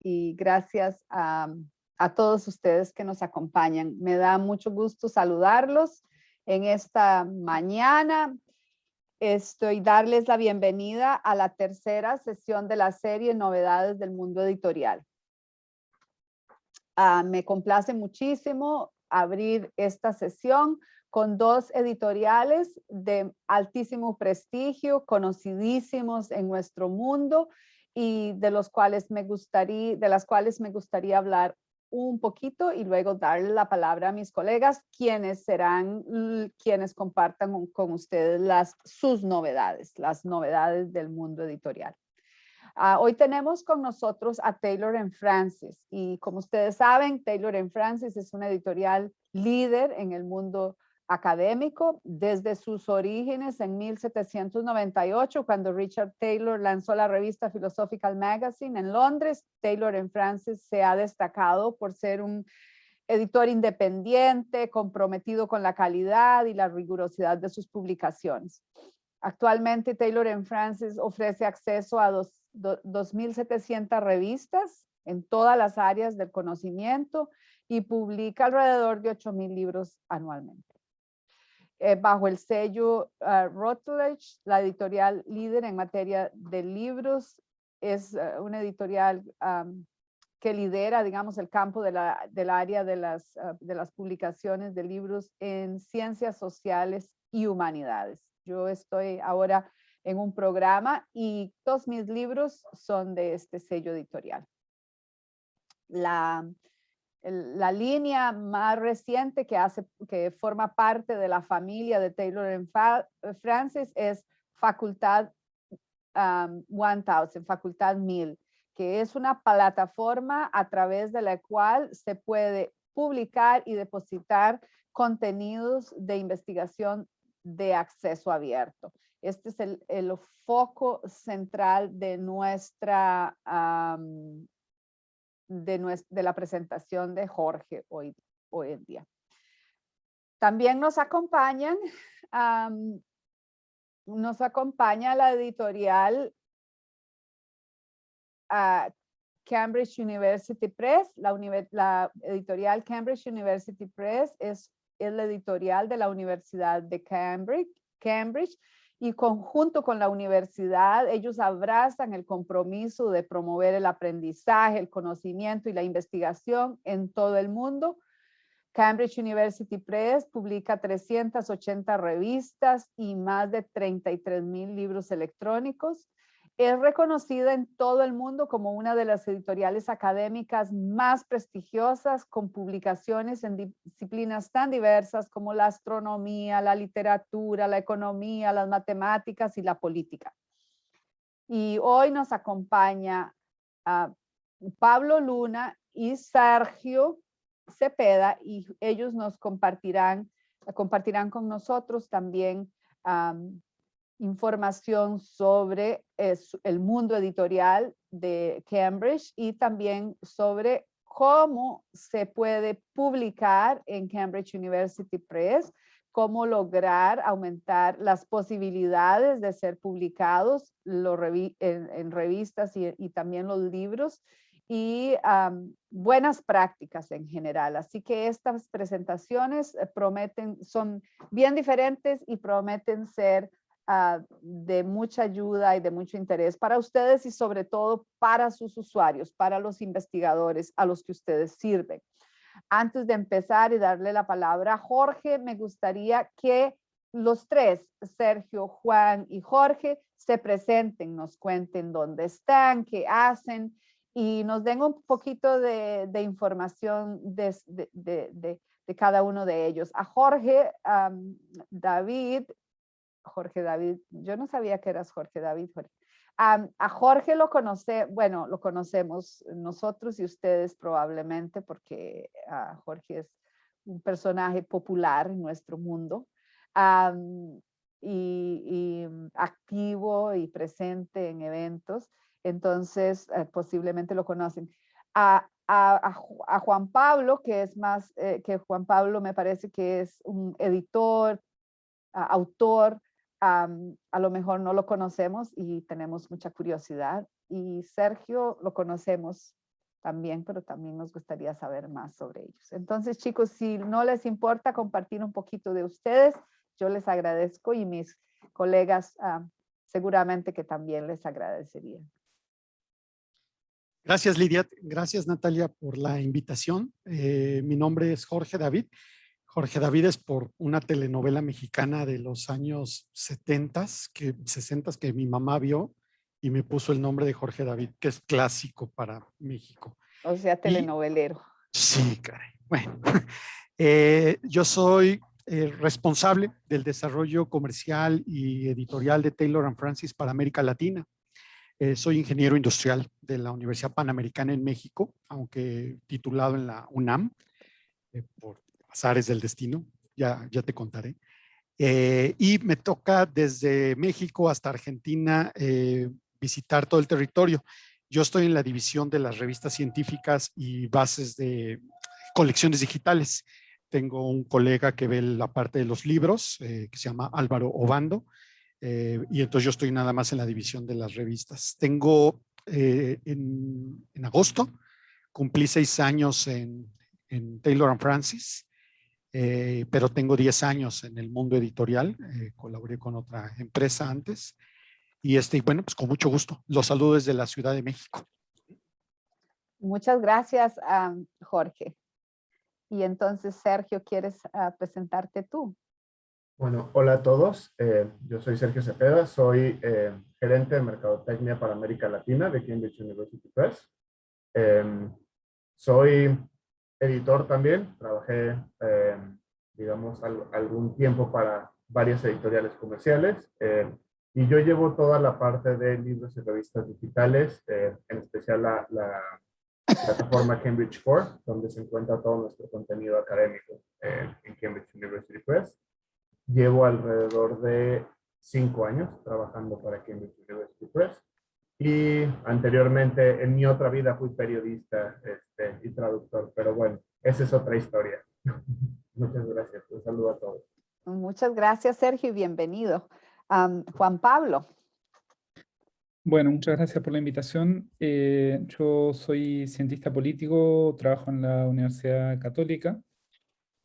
y gracias a todos ustedes que nos acompañan. Me da mucho gusto saludarlos en esta mañana. Darles la bienvenida a la tercera sesión de la serie Novedades del Mundo Editorial. Me complace muchísimo abrir esta sesión con dos editoriales de altísimo prestigio, conocidísimos en nuestro mundo y de las cuales me gustaría hablar un poquito y luego darle la palabra a mis colegas, quienes serán quienes compartan con ustedes sus novedades, las novedades del mundo editorial. Hoy tenemos con nosotros a Taylor & Francis y como ustedes saben, Taylor & Francis es una editorial líder en el mundo académico desde sus orígenes en 1798, cuando Richard Taylor lanzó la revista Philosophical Magazine en Londres. Taylor & Francis se ha destacado por ser un editor independiente, comprometido con la calidad y la rigurosidad de sus publicaciones. Actualmente Taylor & Francis ofrece acceso a 2.700 revistas en todas las áreas del conocimiento y publica alrededor de 8.000 libros anualmente. Bajo el sello Routledge, la editorial líder en materia de libros, es una editorial que lidera, digamos, el campo del área de las publicaciones de libros en ciencias sociales y humanidades. Yo estoy ahora en un programa y todos mis libros son de este sello editorial. La línea más reciente que forma parte de la familia de Taylor & Francis es Facultad 1000, Facultad 1000, que es una plataforma a través de la cual se puede publicar y depositar contenidos de investigación de acceso abierto. Este es el foco central de de la presentación de Jorge hoy en día. También nos acompaña la editorial Cambridge University Press. La editorial Cambridge University Press es la editorial de la Universidad de Cambridge, y junto con la universidad, ellos abrazan el compromiso de promover el aprendizaje, el conocimiento y la investigación en todo el mundo. Cambridge University Press publica 380 revistas y más de 33,000 libros electrónicos. Es reconocida en todo el mundo como una de las editoriales académicas más prestigiosas, con publicaciones en disciplinas tan diversas como la astronomía, la literatura, la economía, las matemáticas y la política. Y hoy nos acompaña Pablo Luna y Sergio Cepeda, y ellos nos compartirán con nosotros también información sobre el mundo editorial de Cambridge y también sobre cómo se puede publicar en Cambridge University Press, cómo lograr aumentar las posibilidades de ser publicados en revistas y también los libros, y buenas prácticas en general. Así que estas presentaciones son bien diferentes y prometen ser de mucha ayuda y de mucho interés para ustedes y sobre todo para sus usuarios, para los investigadores a los que ustedes sirven. Antes de empezar y darle la palabra a Jorge, me gustaría que los tres, Sergio, Juan y Jorge, se presenten, nos cuenten dónde están, qué hacen y nos den un poquito de información de cada uno de ellos. A Jorge David, yo no sabía que eras Jorge David. A Jorge lo conocemos nosotros y ustedes probablemente porque Jorge es un personaje popular en nuestro mundo, y activo y presente en eventos, entonces posiblemente lo conocen. A Juan Pablo, que es más que Juan Pablo, me parece que es un editor, autor. A lo mejor no lo conocemos y tenemos mucha curiosidad. Y Sergio lo conocemos también, pero también nos gustaría saber más sobre ellos. Entonces, chicos, si no les importa compartir un poquito de ustedes, yo les agradezco y mis colegas seguramente que también les agradecerían. Gracias, Lidia. Gracias, Natalia, por la invitación. Mi nombre es Jorge David. Jorge David es por una telenovela mexicana de los años 60, 60 que mi mamá vio y me puso el nombre de Jorge David, que es clásico para México. O sea, telenovelero. Sí, caray. Bueno, yo soy responsable del desarrollo comercial y editorial de Taylor & Francis para América Latina. Soy ingeniero industrial de la Universidad Panamericana en México, aunque titulado en la UNAM, por azares del destino, ya te contaré. Y me toca desde México hasta Argentina visitar todo el territorio. Yo estoy en la división de las revistas científicas y bases de colecciones digitales. Tengo un colega que ve la parte de los libros, que se llama Álvaro Obando, y entonces yo estoy nada más en la división de las revistas. Tengo en agosto, cumplí 6 años en Taylor & Francis, pero tengo 10 años en el mundo editorial, colaboré con otra empresa antes, y bueno, pues con mucho gusto. Los saludo desde la Ciudad de México. Muchas gracias, Jorge. Y entonces, Sergio, ¿quieres presentarte tú? Bueno, hola a todos. Yo soy Sergio Cepeda, soy gerente de Mercadotecnia para América Latina de Cambridge University Press. Soy editor también, trabajé, digamos, algún tiempo para varias editoriales comerciales y yo llevo toda la parte de libros y revistas digitales, en especial la plataforma Cambridge Core, donde se encuentra todo nuestro contenido académico en Cambridge University Press. Llevo alrededor de 5 años trabajando para Cambridge University Press y anteriormente en mi otra vida fui periodista y traductor, pero bueno, esa es otra historia. Muchas gracias, un saludo a todos. Muchas gracias, Sergio, y bienvenido. Juan Pablo. Bueno, muchas gracias por la invitación. Yo soy cientista político, trabajo en la Universidad Católica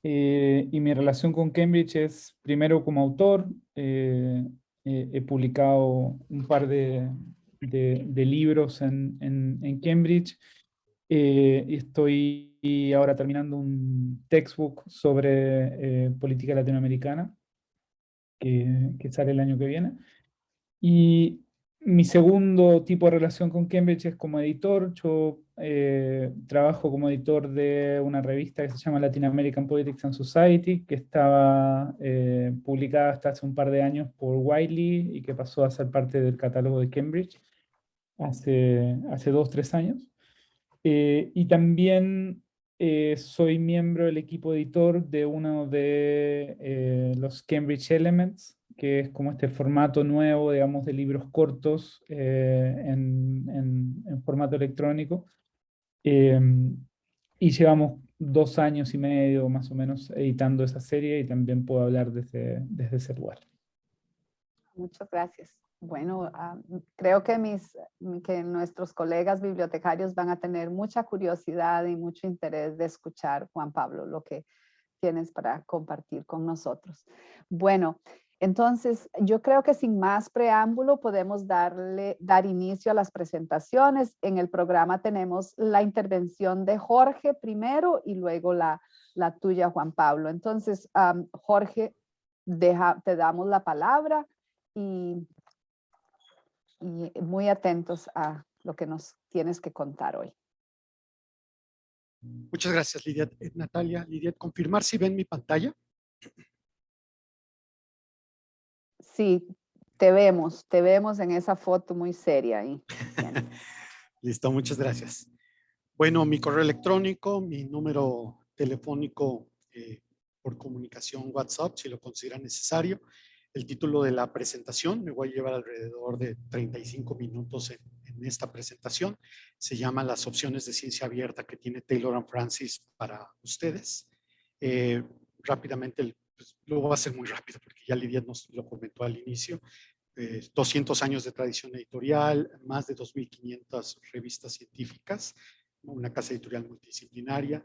y mi relación con Cambridge es primero como autor. He publicado un par de libros en Cambridge y estoy ahora terminando un textbook sobre política latinoamericana que sale el año que viene. Y mi segundo tipo de relación con Cambridge es como editor. Yo trabajo como editor de una revista que se llama Latin American Politics and Society, que estaba publicada hasta hace un par de años por Wiley y que pasó a ser parte del catálogo de Cambridge hace 2-3 años. Y también soy miembro del equipo editor de uno de los Cambridge Elements, que es como este formato nuevo, digamos, de libros cortos en formato electrónico. Y llevamos 2 años y medio más o menos editando esa serie y también puedo hablar desde ese lugar. Muchas gracias. Bueno, creo que nuestros colegas bibliotecarios van a tener mucha curiosidad y mucho interés de escuchar, Juan Pablo, lo que tienes para compartir con nosotros. Bueno, entonces yo creo que sin más preámbulo podemos dar inicio a las presentaciones. En el programa tenemos la intervención de Jorge primero y luego la tuya, Juan Pablo. Entonces, Jorge, te damos la palabra y muy atentos a lo que nos tienes que contar hoy. Muchas gracias, Lidia. Natalia, Lidia, confirmar si ven mi pantalla. Sí, te vemos en esa foto muy seria ahí. Listo, muchas gracias. Bueno, mi correo electrónico, mi número telefónico por comunicación WhatsApp, si lo consideran necesario. El título de la presentación, me voy a llevar alrededor de 35 minutos en esta presentación. Se llama Las opciones de ciencia abierta que tiene Taylor & Francis para ustedes. Rápidamente, pues, lo voy a hacer muy rápido porque ya Lidia nos lo comentó al inicio. 200 años de tradición editorial, más de 2.500 revistas científicas, una casa editorial multidisciplinaria,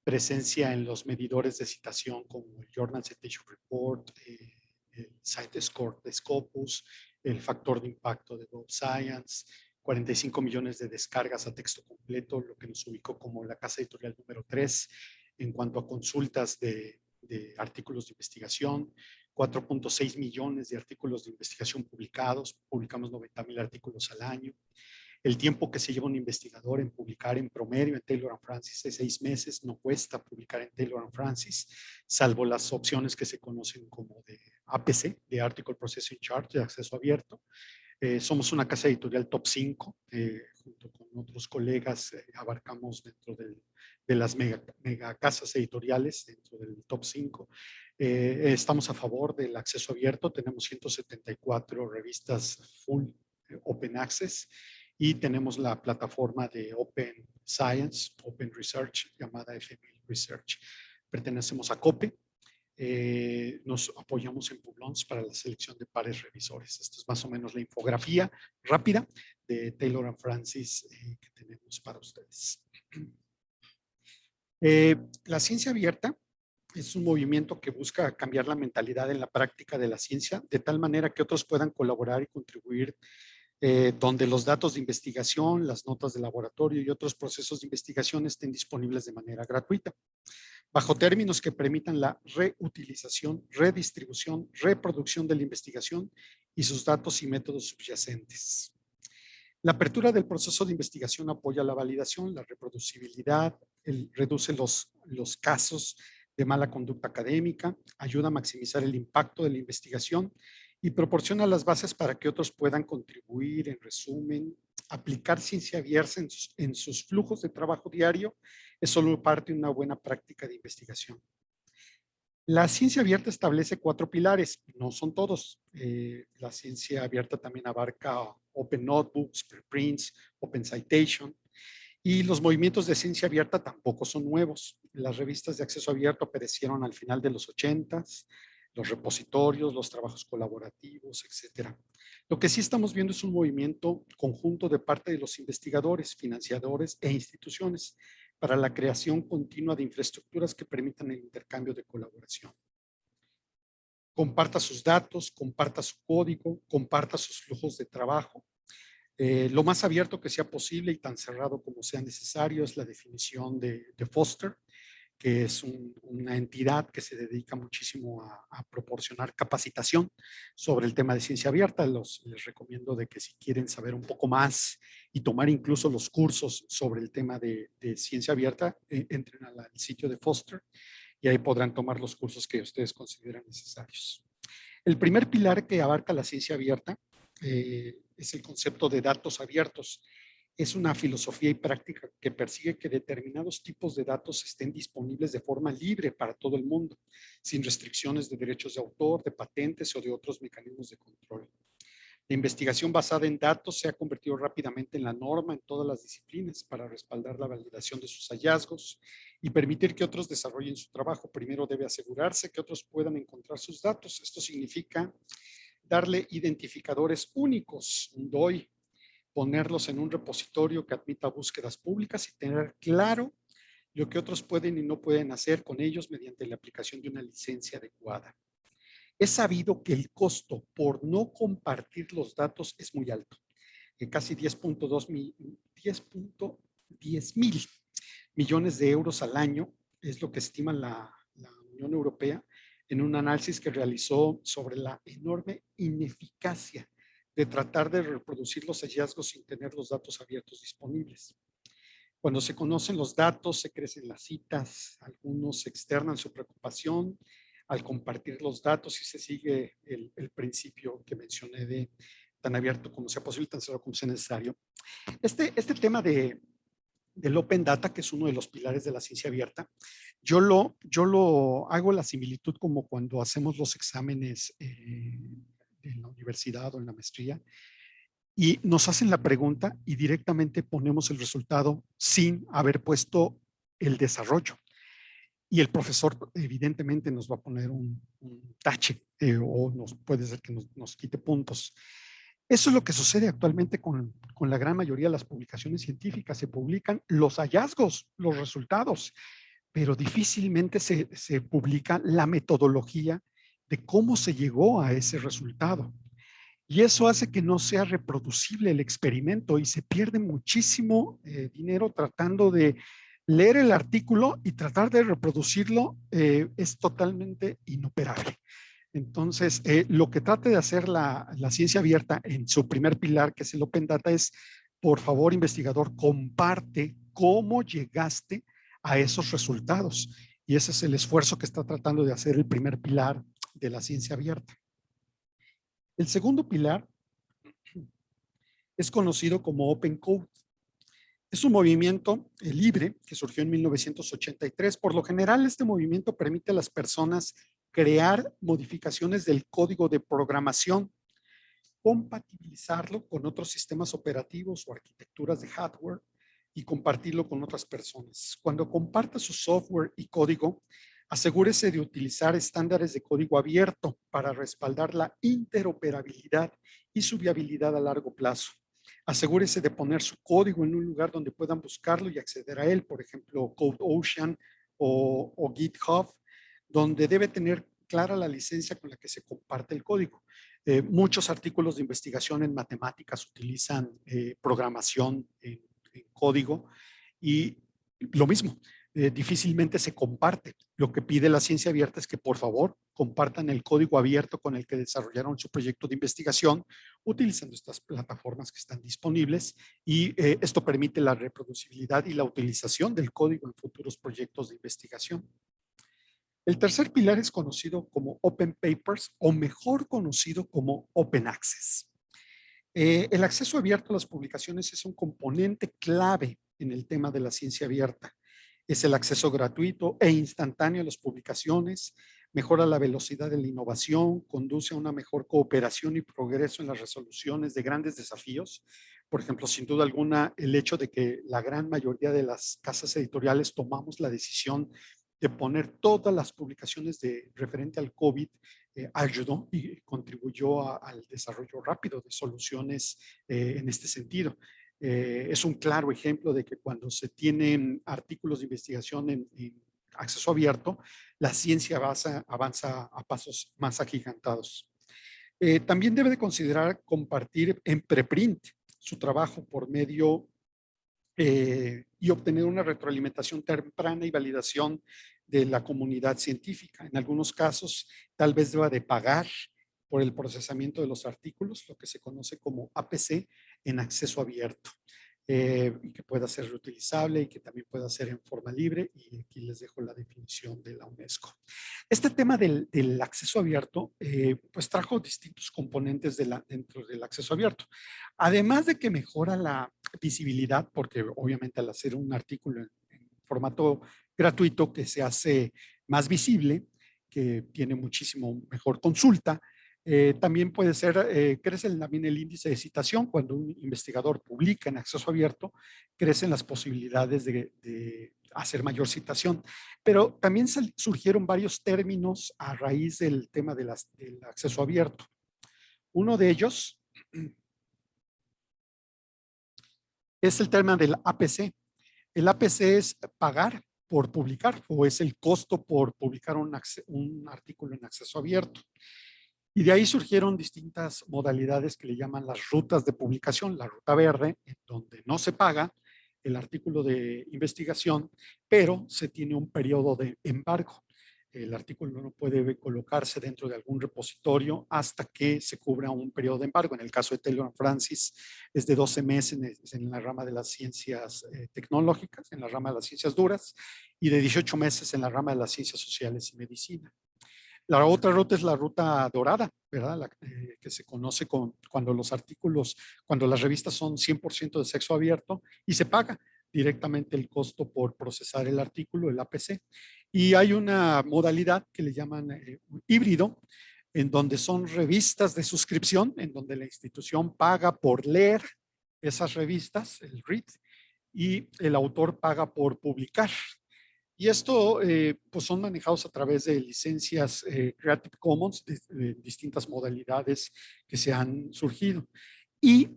presencia en los medidores de citación como el Journal Citation Report, el Site Score de Scopus, el factor de impacto de Web Science, 45 millones de descargas a texto completo, lo que nos ubicó como la casa editorial número 3 en cuanto a consultas de artículos de investigación, 4.6 millones de artículos de investigación publicados, publicamos 90,000 artículos al año. El tiempo que se lleva un investigador en publicar en promedio en Taylor & Francis es 6 meses, no cuesta publicar en Taylor & Francis, salvo las opciones que se conocen como de APC, de Article Processing Charge, de acceso abierto. Somos una casa editorial top 5, junto con otros colegas abarcamos dentro de las mega casas editoriales, dentro del top 5. Estamos a favor del acceso abierto, tenemos 174 revistas full Open Access y tenemos la plataforma de Open Science, Open Research, llamada FMI Research. Pertenecemos a COPE. Nos apoyamos en Publons para la selección de pares revisores. Esto es más o menos la infografía rápida de Taylor & Francis que tenemos para ustedes. La ciencia abierta es un movimiento que busca cambiar la mentalidad en la práctica de la ciencia de tal manera que otros puedan colaborar y contribuir donde los datos de investigación, las notas de laboratorio y otros procesos de investigación estén disponibles de manera gratuita, bajo términos que permitan la reutilización, redistribución, reproducción de la investigación y sus datos y métodos subyacentes. La apertura del proceso de investigación apoya la validación, la reproducibilidad, reduce los casos de mala conducta académica, ayuda a maximizar el impacto de la investigación y proporciona las bases para que otros puedan contribuir, en resumen, aplicar ciencia abierta en sus flujos de trabajo diario es solo parte de una buena práctica de investigación. La ciencia abierta establece 4 pilares, no son todos. La ciencia abierta también abarca Open Notebooks, preprints, Open Citation, y los movimientos de ciencia abierta tampoco son nuevos. Las revistas de acceso abierto aparecieron al final de los 80s, los repositorios, los trabajos colaborativos, etc. Lo que sí estamos viendo es un movimiento conjunto de parte de los investigadores, financiadores e instituciones para la creación continua de infraestructuras que permitan el intercambio de colaboración. Comparta sus datos, comparta su código, comparta sus flujos de trabajo. Lo más abierto que sea posible y tan cerrado como sea necesario es la definición de Foster, que es una entidad que se dedica muchísimo a proporcionar capacitación sobre el tema de ciencia abierta. Les recomiendo de que si quieren saber un poco más y tomar incluso los cursos sobre el tema de ciencia abierta, entren al sitio de Foster y ahí podrán tomar los cursos que ustedes consideran necesarios. El primer pilar que abarca la ciencia abierta es el concepto de datos abiertos. Es una filosofía y práctica que persigue que determinados tipos de datos estén disponibles de forma libre para todo el mundo, sin restricciones de derechos de autor, de patentes o de otros mecanismos de control. La investigación basada en datos se ha convertido rápidamente en la norma en todas las disciplinas para respaldar la validación de sus hallazgos y permitir que otros desarrollen su trabajo. Primero debe asegurarse que otros puedan encontrar sus datos. Esto significa darle identificadores únicos, un DOI, ponerlos en un repositorio que admita búsquedas públicas y tener claro lo que otros pueden y no pueden hacer con ellos mediante la aplicación de una licencia adecuada. Es sabido que el costo por no compartir los datos es muy alto, casi 10.10 mil millones de euros al año es lo que estima la Unión Europea en un análisis que realizó sobre la enorme ineficacia de tratar de reproducir los hallazgos sin tener los datos abiertos disponibles. Cuando se conocen los datos, se crecen las citas, algunos externan su preocupación al compartir los datos y se sigue el principio que mencioné de tan abierto como sea posible, tan cerrado como sea necesario. Este tema del Open Data, que es uno de los pilares de la ciencia abierta, yo lo hago la similitud como cuando hacemos los exámenes en la universidad o en la maestría y nos hacen la pregunta y directamente ponemos el resultado sin haber puesto el desarrollo. Y el profesor evidentemente nos va a poner un tache o puede ser que nos quite puntos. Eso es lo que sucede actualmente con la gran mayoría de las publicaciones científicas. Se publican los hallazgos, los resultados, pero difícilmente se publica la metodología de cómo se llegó a ese resultado. Y eso hace que no sea reproducible el experimento y se pierde muchísimo dinero tratando de leer el artículo y tratar de reproducirlo. Es totalmente inoperable. Entonces, lo que trate de hacer la ciencia abierta en su primer pilar, que es el Open Data, es, por favor, investigador, comparte cómo llegaste a esos resultados. Y ese es el esfuerzo que está tratando de hacer el primer pilar de la ciencia abierta. El segundo pilar es conocido como Open Code. Es un movimiento libre que surgió en 1983. Por lo general, este movimiento permite a las personas crear modificaciones del código de programación, compatibilizarlo con otros sistemas operativos o arquitecturas de hardware y compartirlo con otras personas. Cuando comparta su software y código, asegúrese de utilizar estándares de código abierto para respaldar la interoperabilidad y su viabilidad a largo plazo. Asegúrese de poner su código en un lugar donde puedan buscarlo y acceder a él, por ejemplo, CodeOcean o GitHub, donde debe tener clara la licencia con la que se comparte el código. Muchos artículos de investigación en matemáticas utilizan programación en código y lo mismo, difícilmente se comparte. Lo que pide la ciencia abierta es que por favor compartan el código abierto con el que desarrollaron su proyecto de investigación utilizando estas plataformas que están disponibles y esto permite la reproducibilidad y la utilización del código en futuros proyectos de investigación. El tercer pilar es conocido como Open Papers o mejor conocido como Open Access. El acceso abierto a las publicaciones es un componente clave en el tema de la ciencia abierta. Es el acceso gratuito e instantáneo a las publicaciones, mejora la velocidad de la innovación, conduce a una mejor cooperación y progreso en las resoluciones de grandes desafíos. Por ejemplo, sin duda alguna, el hecho de que la gran mayoría de las casas editoriales tomamos la decisión de poner todas las publicaciones referente al COVID ayudó y contribuyó al desarrollo rápido de soluciones en este sentido. Es un claro ejemplo de que cuando se tienen artículos de investigación en acceso abierto, la ciencia avanza a pasos más agigantados. También debe de considerar compartir en preprint su trabajo por medio y obtener una retroalimentación temprana y validación de la comunidad científica. En algunos casos, tal vez deba de pagar por el procesamiento de los artículos, lo que se conoce como APC en acceso abierto, y que pueda ser reutilizable y que también pueda ser en forma libre. Y aquí les dejo la definición de la UNESCO. Este tema del acceso abierto, pues trajo distintos componentes dentro del acceso abierto. Además de que mejora la visibilidad, porque obviamente al hacer un artículo en formato gratuito que se hace más visible, que tiene muchísimo mejor consulta, también puede ser, crece también el índice de citación. Cuando un investigador publica en acceso abierto, crecen las posibilidades de hacer mayor citación. Pero también surgieron varios términos a raíz del tema del acceso abierto. Uno de ellos es el tema del APC. El APC es pagar por publicar o es el costo por publicar un artículo en acceso abierto. Y de ahí surgieron distintas modalidades que le llaman las rutas de publicación. La ruta verde, en donde no se paga el artículo de investigación, pero se tiene un periodo de embargo. El artículo no puede colocarse dentro de algún repositorio hasta que se cubra un periodo de embargo. En el caso de Taylor & Francis es de 12 meses en la rama de las ciencias tecnológicas, en la rama de las ciencias duras, y de 18 meses en la rama de las ciencias sociales y medicina. La otra ruta es la ruta dorada, ¿verdad? Que se conoce cuando los artículos, cuando las revistas son 100% de sexo abierto y se paga directamente el costo por procesar el artículo, el APC. Y hay una modalidad que le llaman híbrido, en donde son revistas de suscripción, en donde la institución paga por leer esas revistas, el read, y el autor paga por publicar. Y esto pues son manejados a través de licencias Creative Commons de distintas modalidades que se han surgido. Y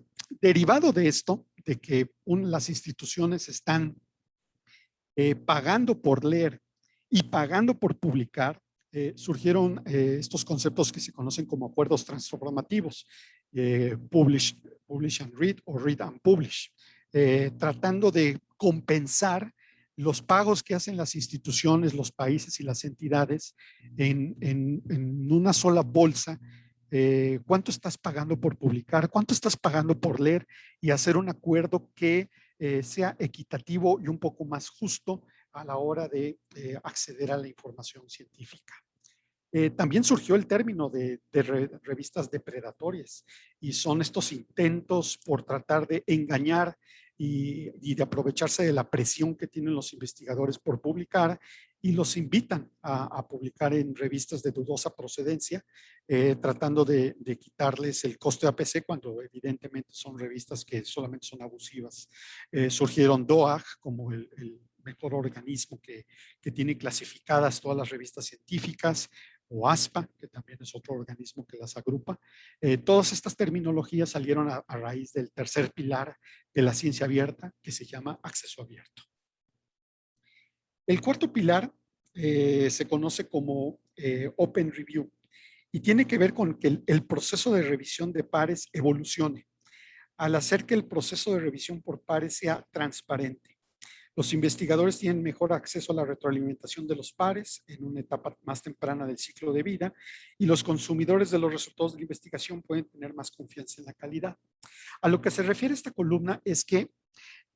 derivado de esto, de que las instituciones están pagando por leer y pagando por publicar, surgieron estos conceptos que se conocen como acuerdos transformativos, publish and read o read and publish, tratando de compensar los pagos que hacen las instituciones, los países y las entidades en una sola bolsa. ¿Cuánto estás pagando por publicar? ¿Cuánto estás pagando por leer? Y hacer un acuerdo que sea equitativo y un poco más justo a la hora de acceder a la información científica. También surgió el término de revistas depredatorias, y son estos intentos por tratar de engañar y de aprovecharse de la presión que tienen los investigadores por publicar, y los invitan a publicar en revistas de dudosa procedencia, tratando de quitarles el costo de APC cuando evidentemente son revistas que solamente son abusivas. Surgieron DOAG como el mejor organismo que tiene clasificadas todas las revistas científicas, o ASPA, que también es otro organismo que las agrupa. Todas estas terminologías salieron a raíz del tercer pilar de la ciencia abierta, que se llama acceso abierto. El cuarto pilar se conoce como Open Review, y tiene que ver con que el proceso de revisión de pares evolucione, al hacer que el proceso de revisión por pares sea transparente. Los investigadores tienen mejor acceso a la retroalimentación de los pares en una etapa más temprana del ciclo de vida, y los consumidores de los resultados de la investigación pueden tener más confianza en la calidad. A lo que se refiere esta columna es que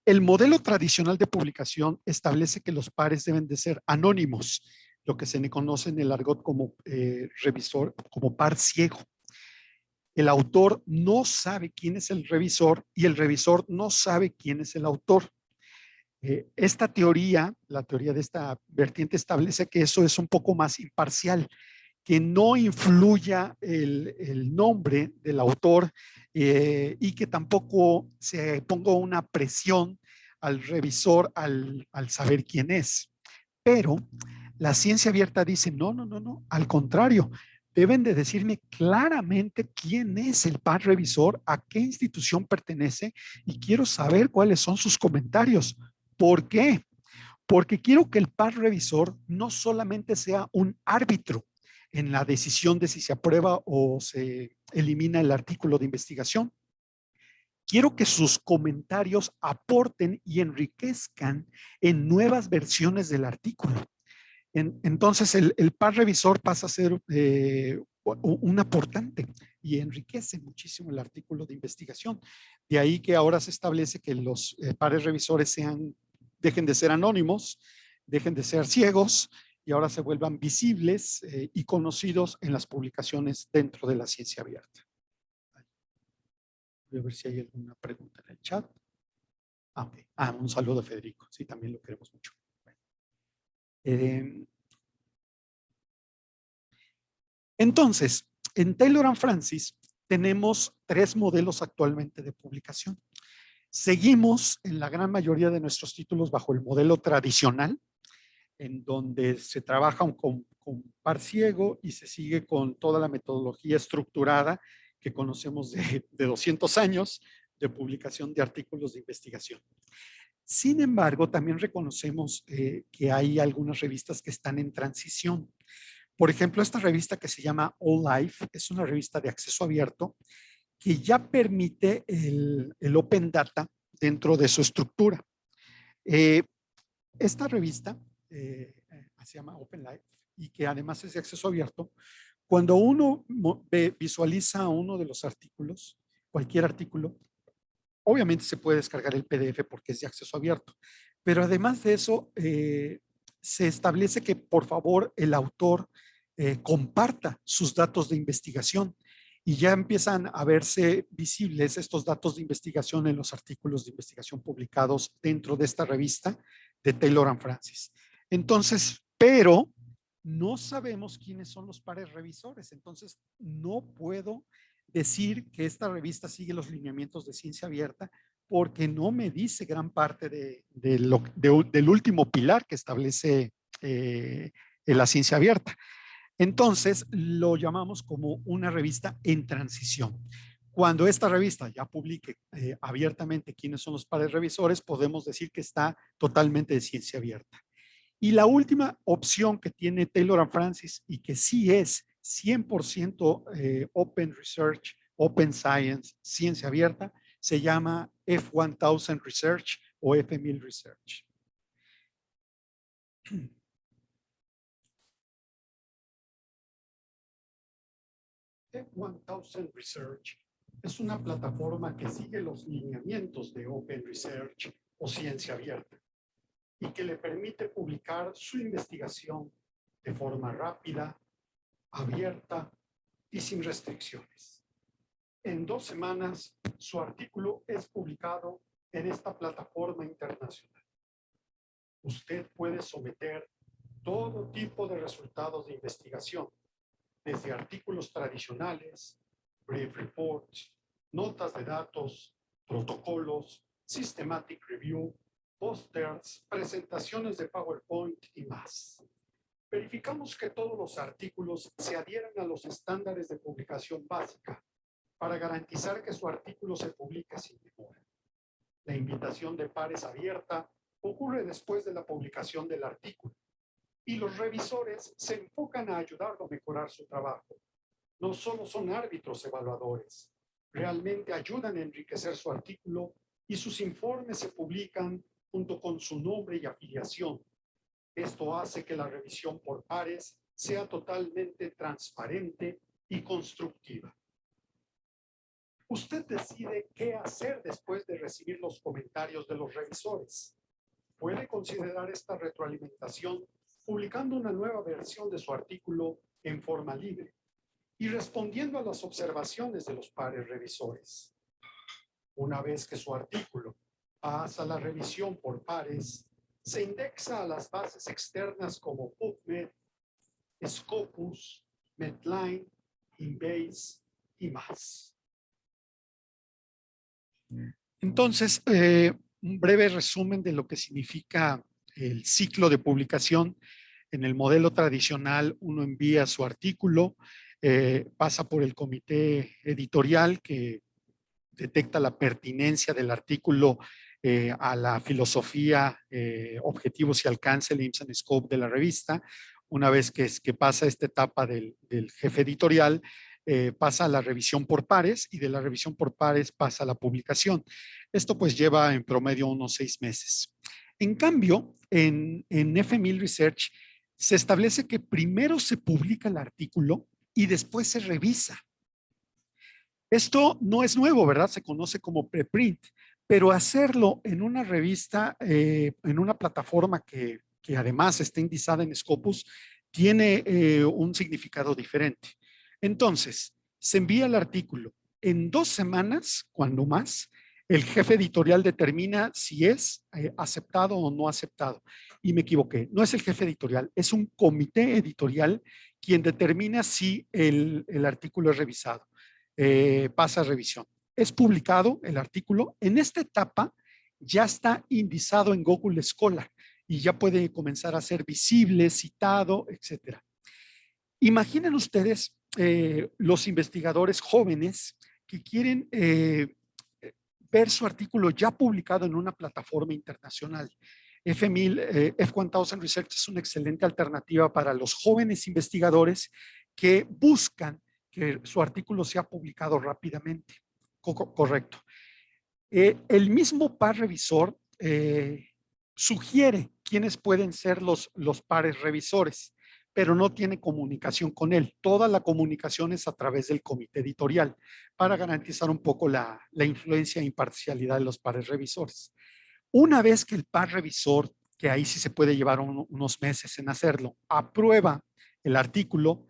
el modelo tradicional de publicación establece que los pares deben de ser anónimos, lo que se le conoce en el argot como revisor, como par ciego. El autor no sabe quién es el revisor y el revisor no sabe quién es el autor. Esta teoría, la teoría de esta vertiente, establece que eso es un poco más imparcial, que no influya el nombre del autor y que tampoco se ponga una presión al revisor al saber quién es. Pero la ciencia abierta dice, no, al contrario, deben de decirme claramente quién es el par revisor, a qué institución pertenece, y quiero saber cuáles son sus comentarios. ¿Por qué? Porque quiero que el par revisor no solamente sea un árbitro en la decisión de si se aprueba o se elimina el artículo de investigación. Quiero que sus comentarios aporten y enriquezcan en nuevas versiones del artículo. Entonces, el par revisor pasa a ser un aportante y enriquece muchísimo el artículo de investigación. De ahí que ahora se establece que los pares revisores dejen de ser anónimos, dejen de ser ciegos, y ahora se vuelvan visibles y conocidos en las publicaciones dentro de la ciencia abierta. Voy a ver si hay alguna pregunta en el chat. Okay. Un saludo a Federico. Sí, también lo queremos mucho. Entonces, en Taylor & Francis tenemos 3 modelos actualmente de publicación. Seguimos en la gran mayoría de nuestros títulos bajo el modelo tradicional, en donde se trabaja con par ciego y se sigue con toda la metodología estructurada que conocemos de 200 años de publicación de artículos de investigación. Sin embargo, también reconocemos que hay algunas revistas que están en transición. Por ejemplo, esta revista que se llama All Life es una revista de acceso abierto que ya permite el Open Data dentro de su estructura. Esta revista se llama Open Life, y que además es de acceso abierto. Cuando uno visualiza uno de los artículos, cualquier artículo, obviamente se puede descargar el PDF porque es de acceso abierto, pero además de eso, se establece que por favor el autor comparta sus datos de investigación, y ya empiezan a verse visibles estos datos de investigación en los artículos de investigación publicados dentro de esta revista de Taylor & Francis. Entonces, pero no sabemos quiénes son los pares revisores, entonces no puedo decir que esta revista sigue los lineamientos de ciencia abierta porque no me dice gran parte del último pilar que establece la ciencia abierta. Entonces lo llamamos como una revista en transición. Cuando esta revista ya publique abiertamente quiénes son los pares revisores, podemos decir que está totalmente de ciencia abierta. Y la última opción que tiene Taylor & Francis y que sí es 100% Open Research, Open Science, ciencia abierta, se llama F1000 Research o F1000 Research. F1000 Research es una plataforma que sigue los lineamientos de Open Research o ciencia abierta y que le permite publicar su investigación de forma rápida, abierta y sin restricciones. En 2 semanas, su artículo es publicado en esta plataforma internacional. Usted puede someter todo tipo de resultados de investigación, desde artículos tradicionales, brief reports, notas de datos, protocolos, systematic review, pósters, presentaciones de PowerPoint y más. Verificamos que todos los artículos se adhieran a los estándares de publicación básica para garantizar que su artículo se publique sin demora. La invitación de pares abierta ocurre después de la publicación del artículo y los revisores se enfocan a ayudarlo a mejorar su trabajo. No solo son árbitros evaluadores, realmente ayudan a enriquecer su artículo y sus informes se publican junto con su nombre y afiliación. Esto hace que la revisión por pares sea totalmente transparente y constructiva. Usted decide qué hacer después de recibir los comentarios de los revisores. Puede considerar esta retroalimentación publicando una nueva versión de su artículo en forma libre y respondiendo a las observaciones de los pares revisores. Una vez que su artículo pasa la revisión por pares, se indexa a las bases externas como PubMed, Scopus, Medline, Embase y más. Entonces, un breve resumen de lo que significa el ciclo de publicación. En el modelo tradicional, uno envía su artículo, pasa por el comité editorial que detecta la pertinencia del artículo a la filosofía, objetivos y alcance, el aims and scope de la revista. Una vez que pasa esta etapa del jefe editorial, pasa a la revisión por pares y de la revisión por pares pasa a la publicación. Esto pues lleva en promedio unos 6 meses. En cambio, en F1000 Research se establece que primero se publica el artículo y después se revisa. Esto no es nuevo, ¿verdad? Se conoce como preprint, pero hacerlo en una revista, en una plataforma que además está indizada en Scopus, tiene un significado diferente. Entonces, se envía el artículo. En 2 semanas, cuando más, el jefe editorial determina si es aceptado o no aceptado. Y me equivoqué, no es el jefe editorial, es un comité editorial quien determina si el artículo es revisado. Pasa a revisión. Es publicado el artículo. En esta etapa ya está indizado en Google Scholar y ya puede comenzar a ser visible, citado, etc. Imaginen ustedes los investigadores jóvenes que quieren ver su artículo ya publicado en una plataforma internacional. F1000 Research es una excelente alternativa para los jóvenes investigadores que buscan que su artículo sea publicado rápidamente. Correcto. El mismo par revisor sugiere quiénes pueden ser los pares revisores, pero no tiene comunicación con él. Toda la comunicación es a través del comité editorial para garantizar un poco la influencia e imparcialidad de los pares revisores. Una vez que el par revisor, que ahí sí se puede llevar unos meses en hacerlo, aprueba el artículo,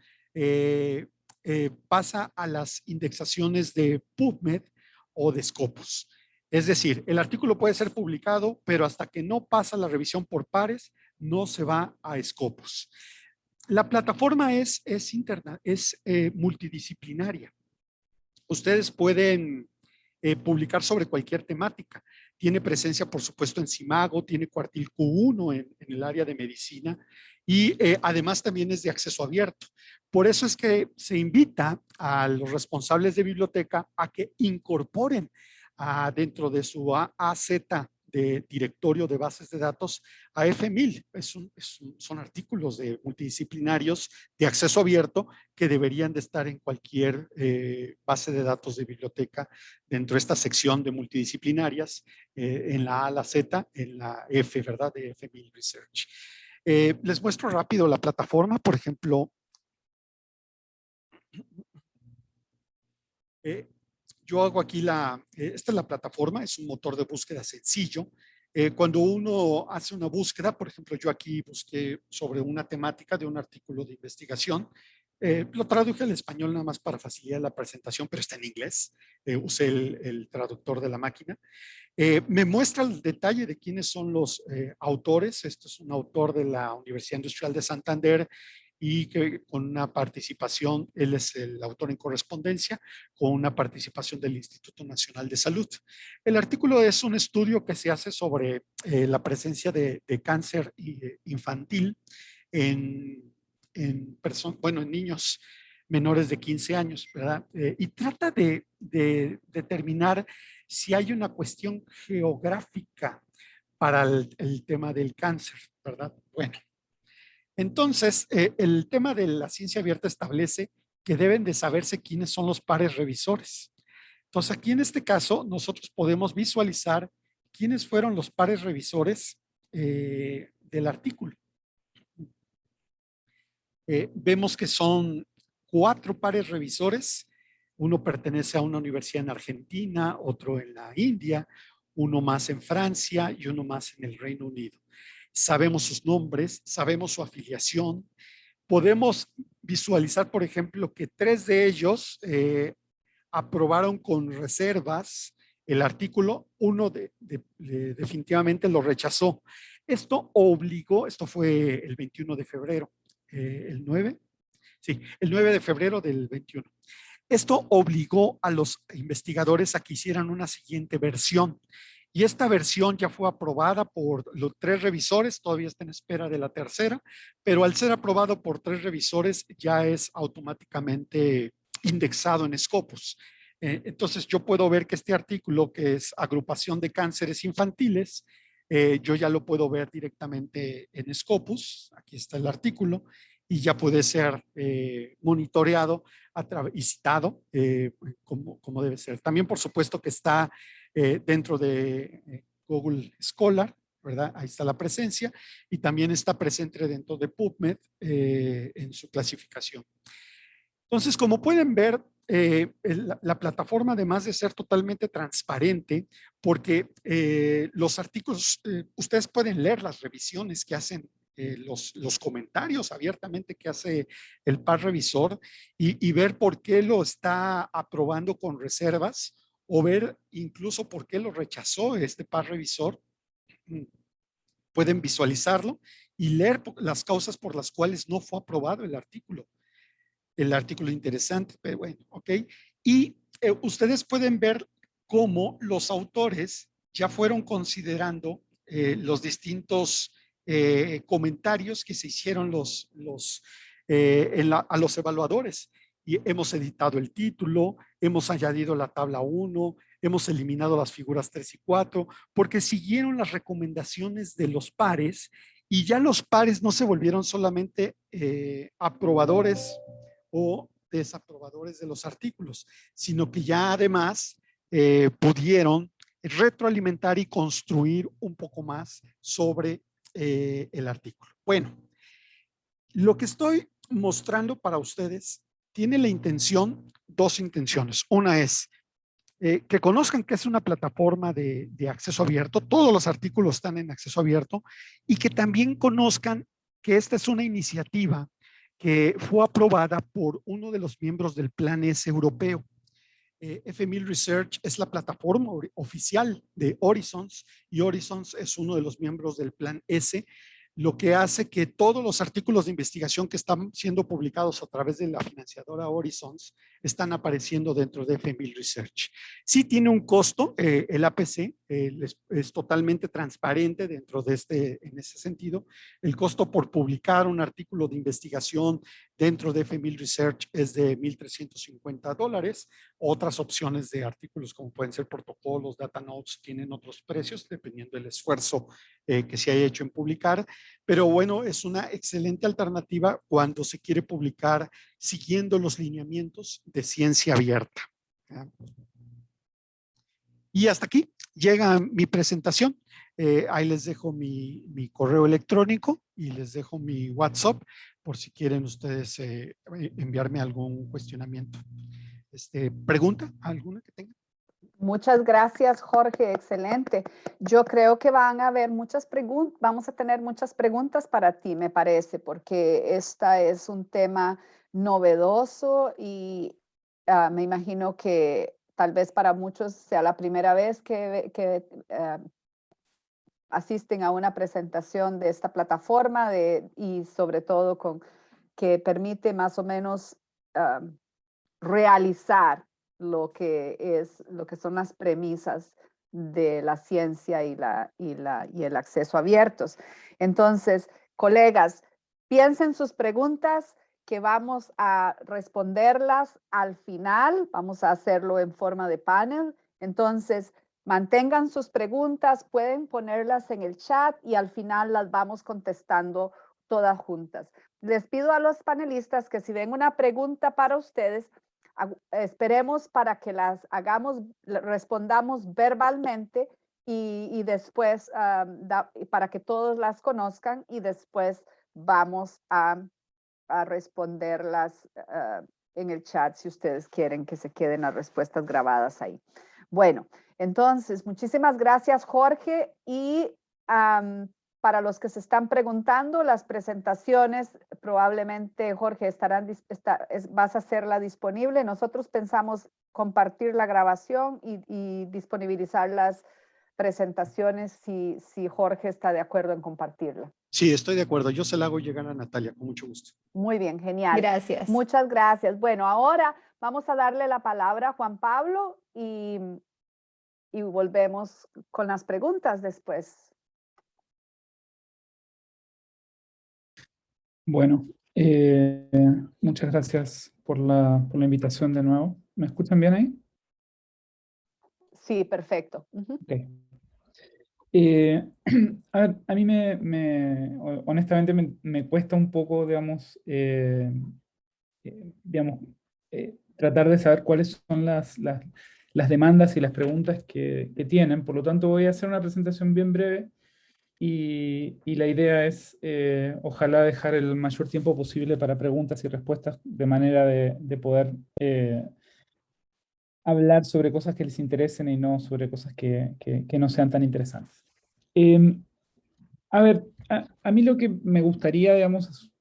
pasa a las indexaciones de PubMed o de Scopus. Es decir, el artículo puede ser publicado, pero hasta que no pasa la revisión por pares, no se va a Scopus. La plataforma es multidisciplinaria. Ustedes pueden publicar sobre cualquier temática. tiene presencia, por supuesto, en Simago, tiene cuartil Q1 en el área de medicina y además también es de acceso abierto. Por eso es que se invita a los responsables de biblioteca a que incorporen dentro de su AZ de directorio de bases de datos a F1000. Son artículos multidisciplinarios de acceso abierto que deberían de estar en cualquier base de datos de biblioteca dentro de esta sección de multidisciplinarias, en la A, la Z, en la F, ¿verdad? De F1000 Research. Les muestro rápido la plataforma, por ejemplo. Yo hago aquí esta es la plataforma, es un motor de búsqueda sencillo. Cuando uno hace una búsqueda, por ejemplo, yo aquí busqué sobre una temática de un artículo de investigación, lo traduje al español nada más para facilitar la presentación, pero está en inglés. Usé el traductor de la máquina. Me muestra el detalle de quiénes son los autores. Este es un autor de la Universidad Industrial de Santander y que con una participación, él es el autor en correspondencia, con una participación del Instituto Nacional de Salud. El artículo es un estudio que se hace sobre la presencia de cáncer infantil en niños menores de 15 años, ¿verdad? Y trata de determinar si hay una cuestión geográfica para el tema del cáncer, ¿verdad? Bueno, entonces, el tema de la ciencia abierta establece que deben de saberse quiénes son los pares revisores. Entonces, aquí en este caso, nosotros podemos visualizar quiénes fueron los pares revisores del artículo. Vemos que son 4 pares revisores. Uno pertenece a una universidad en Argentina, otro en la India, uno más en Francia y uno más en el Reino Unido. Sabemos sus nombres, sabemos su afiliación. Podemos visualizar, por ejemplo, que 3 de ellos aprobaron con reservas el artículo, uno definitivamente lo rechazó. Esto fue el 21 de febrero, el 9 de febrero del 21. Esto obligó a los investigadores a que hicieran una siguiente versión. Y esta versión ya fue aprobada por los 3 revisores, todavía está en espera de la tercera, pero al ser aprobado por 3 revisores ya es automáticamente indexado en Scopus. Entonces yo puedo ver que este artículo, que es agrupación de cánceres infantiles, yo ya lo puedo ver directamente en Scopus. Aquí está el artículo y ya puede ser monitoreado y citado como debe ser. También, por supuesto, que está dentro de Google Scholar, ¿verdad? Ahí está la presencia y también está presente dentro de PubMed en su clasificación. Entonces, como pueden ver, la plataforma, además de ser totalmente transparente, porque los artículos, ustedes pueden leer las revisiones que hacen, los comentarios abiertamente que hace el par revisor y ver por qué lo está aprobando con reservas o ver incluso por qué lo rechazó este par revisor. Pueden visualizarlo y leer las causas por las cuales no fue aprobado el artículo. El artículo interesante, pero bueno, ok. Y ustedes pueden ver cómo los autores ya fueron considerando los distintos comentarios que se hicieron a los evaluadores. Y hemos editado el título, hemos añadido la tabla 1, hemos eliminado las figuras 3 y 4, porque siguieron las recomendaciones de los pares y ya los pares no se volvieron solamente aprobadores o desaprobadores de los artículos, sino que ya además pudieron retroalimentar y construir un poco más sobre el artículo. Bueno, lo que estoy mostrando para ustedes tiene la intención, 2 intenciones. Una es que conozcan que es una plataforma de acceso abierto, todos los artículos están en acceso abierto, y que también conozcan que esta es una iniciativa que fue aprobada por uno de los miembros del Plan S europeo. F1000 Research es la plataforma oficial de Horizons y Horizons es uno de los miembros del Plan S. lo que hace que todos los artículos de investigación que están siendo publicados a través de la financiadora Horizons están apareciendo dentro de FMIL Research. Sí tiene un costo, el APC es totalmente transparente dentro de en ese sentido. El costo por publicar un artículo de investigación dentro de FMIL Research es de $1,350. Otras opciones de artículos como pueden ser protocolos, data notes, tienen otros precios dependiendo del esfuerzo que se haya hecho en publicar. Pero bueno, es una excelente alternativa cuando se quiere publicar siguiendo los lineamientos de ciencia abierta. Y hasta aquí llega mi presentación. Ahí les dejo mi correo electrónico y les dejo mi WhatsApp por si quieren ustedes enviarme algún cuestionamiento. ¿Pregunta alguna que tengan? Muchas gracias, Jorge. Excelente. Yo creo que van a haber muchas preguntas, vamos a tener muchas preguntas para ti, me parece, porque esta es un tema novedoso y me imagino que tal vez para muchos sea la primera vez que asisten a una presentación de esta plataforma y sobre todo que permite más o menos realizar lo que son las premisas de la ciencia y el acceso abiertos. Entonces, colegas, piensen sus preguntas que vamos a responderlas al final. Vamos a hacerlo en forma de panel. Entonces, mantengan sus preguntas, pueden ponerlas en el chat y al final las vamos contestando todas juntas. Les pido a los panelistas que si ven una pregunta para ustedes, esperemos para que las respondamos verbalmente y después para que todos las conozcan y después vamos a responderlas en el chat si ustedes quieren que se queden las respuestas grabadas ahí. Bueno, entonces, muchísimas gracias, Jorge. Y para los que se están preguntando, las presentaciones probablemente, Jorge, vas a hacerla disponible. Nosotros pensamos compartir la grabación y disponibilizar las presentaciones si Jorge está de acuerdo en compartirla. Sí, estoy de acuerdo. Yo se la hago llegar a Natalia, con mucho gusto. Muy bien, genial. Gracias. Muchas gracias. Bueno, ahora vamos a darle la palabra a Juan Pablo y volvemos con las preguntas después. Bueno, muchas gracias por la invitación de nuevo. ¿Me escuchan bien ahí? Sí, perfecto. Okay. A ver, a mí honestamente me cuesta un poco, digamos, tratar de saber cuáles son las demandas y las preguntas que tienen. Por lo tanto, voy a hacer una presentación bien breve y la idea es, ojalá, dejar el mayor tiempo posible para preguntas y respuestas de manera de poder hablar sobre cosas que les interesen y no sobre cosas que no sean tan interesantes. A ver, a mí lo que me gustaría, digamos,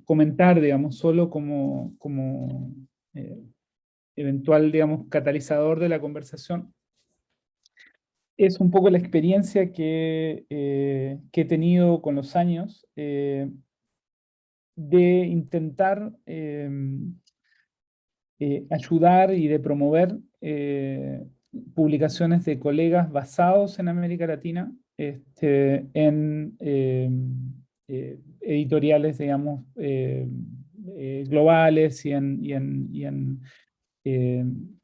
comentar, digamos, solo como eventual, digamos, catalizador de la conversación, es un poco la experiencia que he tenido con los años de intentar ayudar y de promover publicaciones de colegas basados en América Latina, en editoriales, digamos, globales y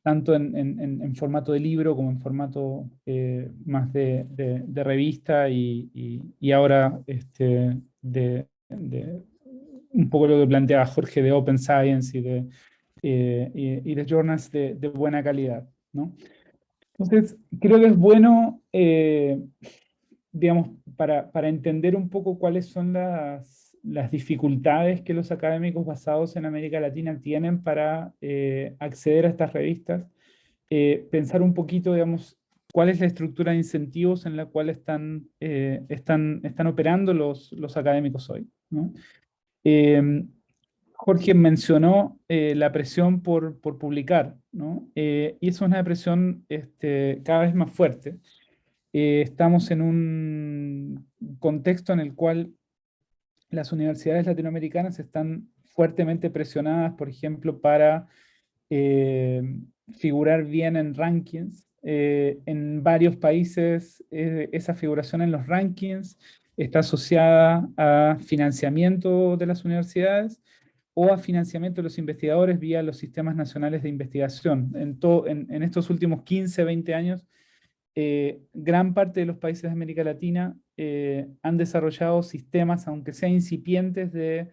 tanto en formato de libro como en formato más de revista y ahora un poco lo que planteaba Jorge de Open Science y de journals de buena calidad, ¿no? Entonces, creo que es bueno, digamos, para entender un poco cuáles son las dificultades que los académicos basados en América Latina tienen para acceder a estas revistas, pensar un poquito, digamos, cuál es la estructura de incentivos en la cual están operando los académicos hoy, ¿no? Jorge mencionó la presión por publicar, ¿no? Y eso es una presión cada vez más fuerte. Estamos en un contexto en el cual las universidades latinoamericanas están fuertemente presionadas, por ejemplo, para figurar bien en rankings. En varios países esa figuración en los rankings está asociada a financiamiento de las universidades o a financiamiento de los investigadores vía los sistemas nacionales de investigación. En estos últimos 15, 20 años, gran parte de los países de América Latina han desarrollado sistemas, aunque sean incipientes, de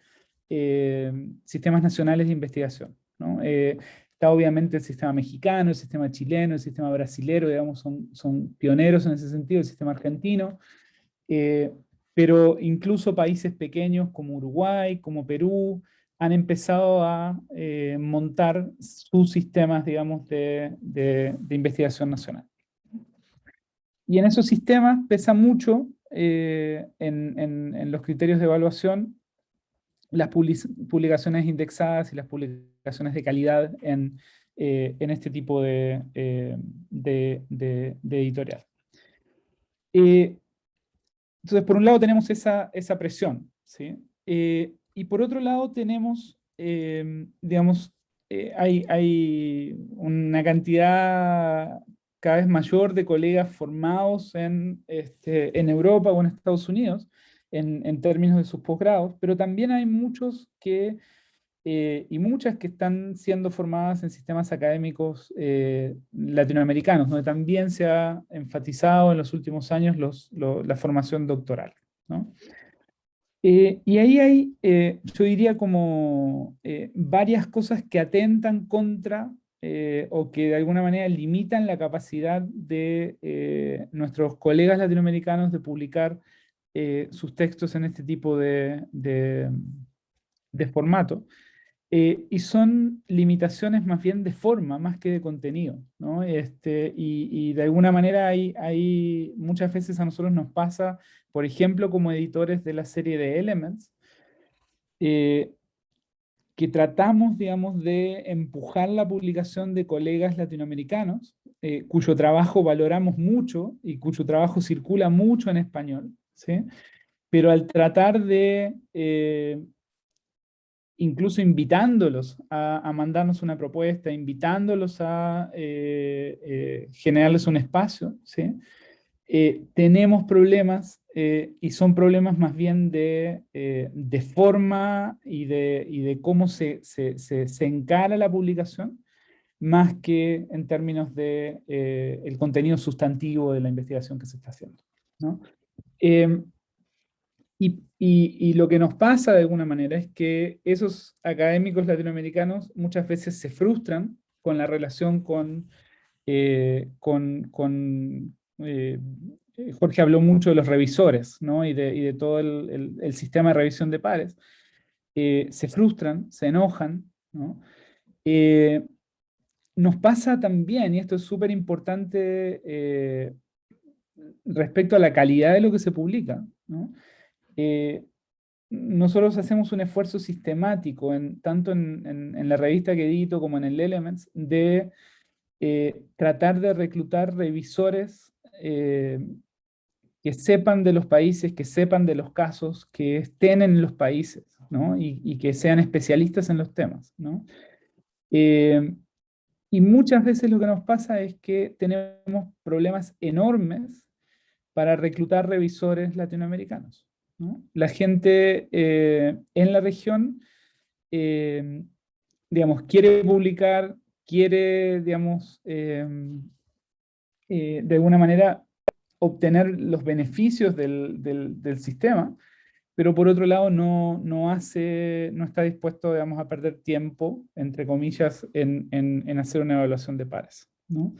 sistemas nacionales de investigación, ¿no? Está obviamente el sistema mexicano, el sistema chileno, el sistema brasilero, digamos, son pioneros en ese sentido, el sistema argentino, pero incluso países pequeños como Uruguay, como Perú, han empezado a montar sus sistemas, digamos, de investigación nacional. Y en esos sistemas pesa mucho en los criterios de evaluación las publicaciones indexadas y las publicaciones de calidad en este tipo de editorial. Entonces, por un lado tenemos esa presión, ¿sí? Y por otro lado tenemos, digamos, hay una cantidad cada vez mayor de colegas formados en Europa o en Estados Unidos, en términos de sus posgrados, pero también hay muchos y muchas que están siendo formadas en sistemas académicos latinoamericanos, donde también se ha enfatizado en los últimos años la formación doctoral, ¿no? Y ahí hay, yo diría, como varias cosas que atentan contra o que de alguna manera limitan la capacidad de nuestros colegas latinoamericanos de publicar sus textos en este tipo de formato. Y son limitaciones más bien de forma, más que de contenido, ¿no? Y de alguna manera hay muchas veces a nosotros nos pasa, por ejemplo, como editores de la serie de Elements, que tratamos, digamos, de empujar la publicación de colegas latinoamericanos, cuyo trabajo valoramos mucho y cuyo trabajo circula mucho en español, ¿sí? Pero al tratar de incluso invitándolos a mandarnos una propuesta, invitándolos a generarles un espacio, ¿sí? Tenemos problemas, y son problemas más bien de forma y de cómo se encara la publicación, más que en términos de el contenido sustantivo de la investigación que se está haciendo, ¿no? Y lo que nos pasa de alguna manera es que esos académicos latinoamericanos muchas veces se frustran con la relación Jorge habló mucho de los revisores, ¿no? y de todo el sistema de revisión de pares. Se frustran, se enojan, ¿no? Nos pasa también, y esto es súper importante respecto a la calidad de lo que se publica, ¿no? Nosotros hacemos un esfuerzo sistemático, tanto en la revista que edito como en el Elements, de tratar de reclutar revisores que sepan de los países, que sepan de los casos, que estén en los países, ¿no? Y que sean especialistas en los temas, ¿no? Y muchas veces lo que nos pasa es que tenemos problemas enormes para reclutar revisores latinoamericanos, ¿no? La gente en la región, digamos, quiere publicar, quiere, digamos, de alguna manera obtener los beneficios del sistema, pero por otro lado no está dispuesto, digamos, a perder tiempo, entre comillas, en hacer una evaluación de pares, ¿no?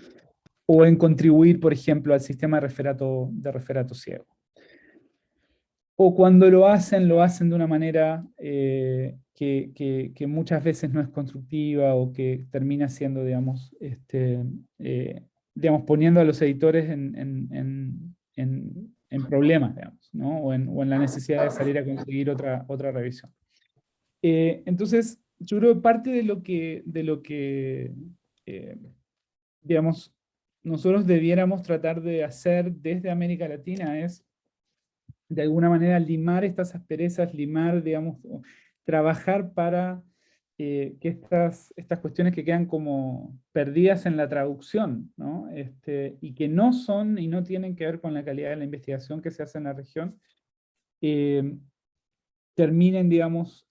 O en contribuir, por ejemplo, al sistema de referato ciego. O cuando lo hacen de una manera que muchas veces no es constructiva o que termina siendo, digamos, poniendo a los editores en problemas, digamos, ¿no? O en la necesidad de salir a conseguir otra revisión. Entonces, yo creo que parte de lo que digamos, nosotros debiéramos tratar de hacer desde América Latina es, de alguna manera, limar estas asperezas, limar, digamos, trabajar para que estas cuestiones que quedan como perdidas en la traducción, ¿no? Y que no son y no tienen que ver con la calidad de la investigación que se hace en la región, terminen, digamos,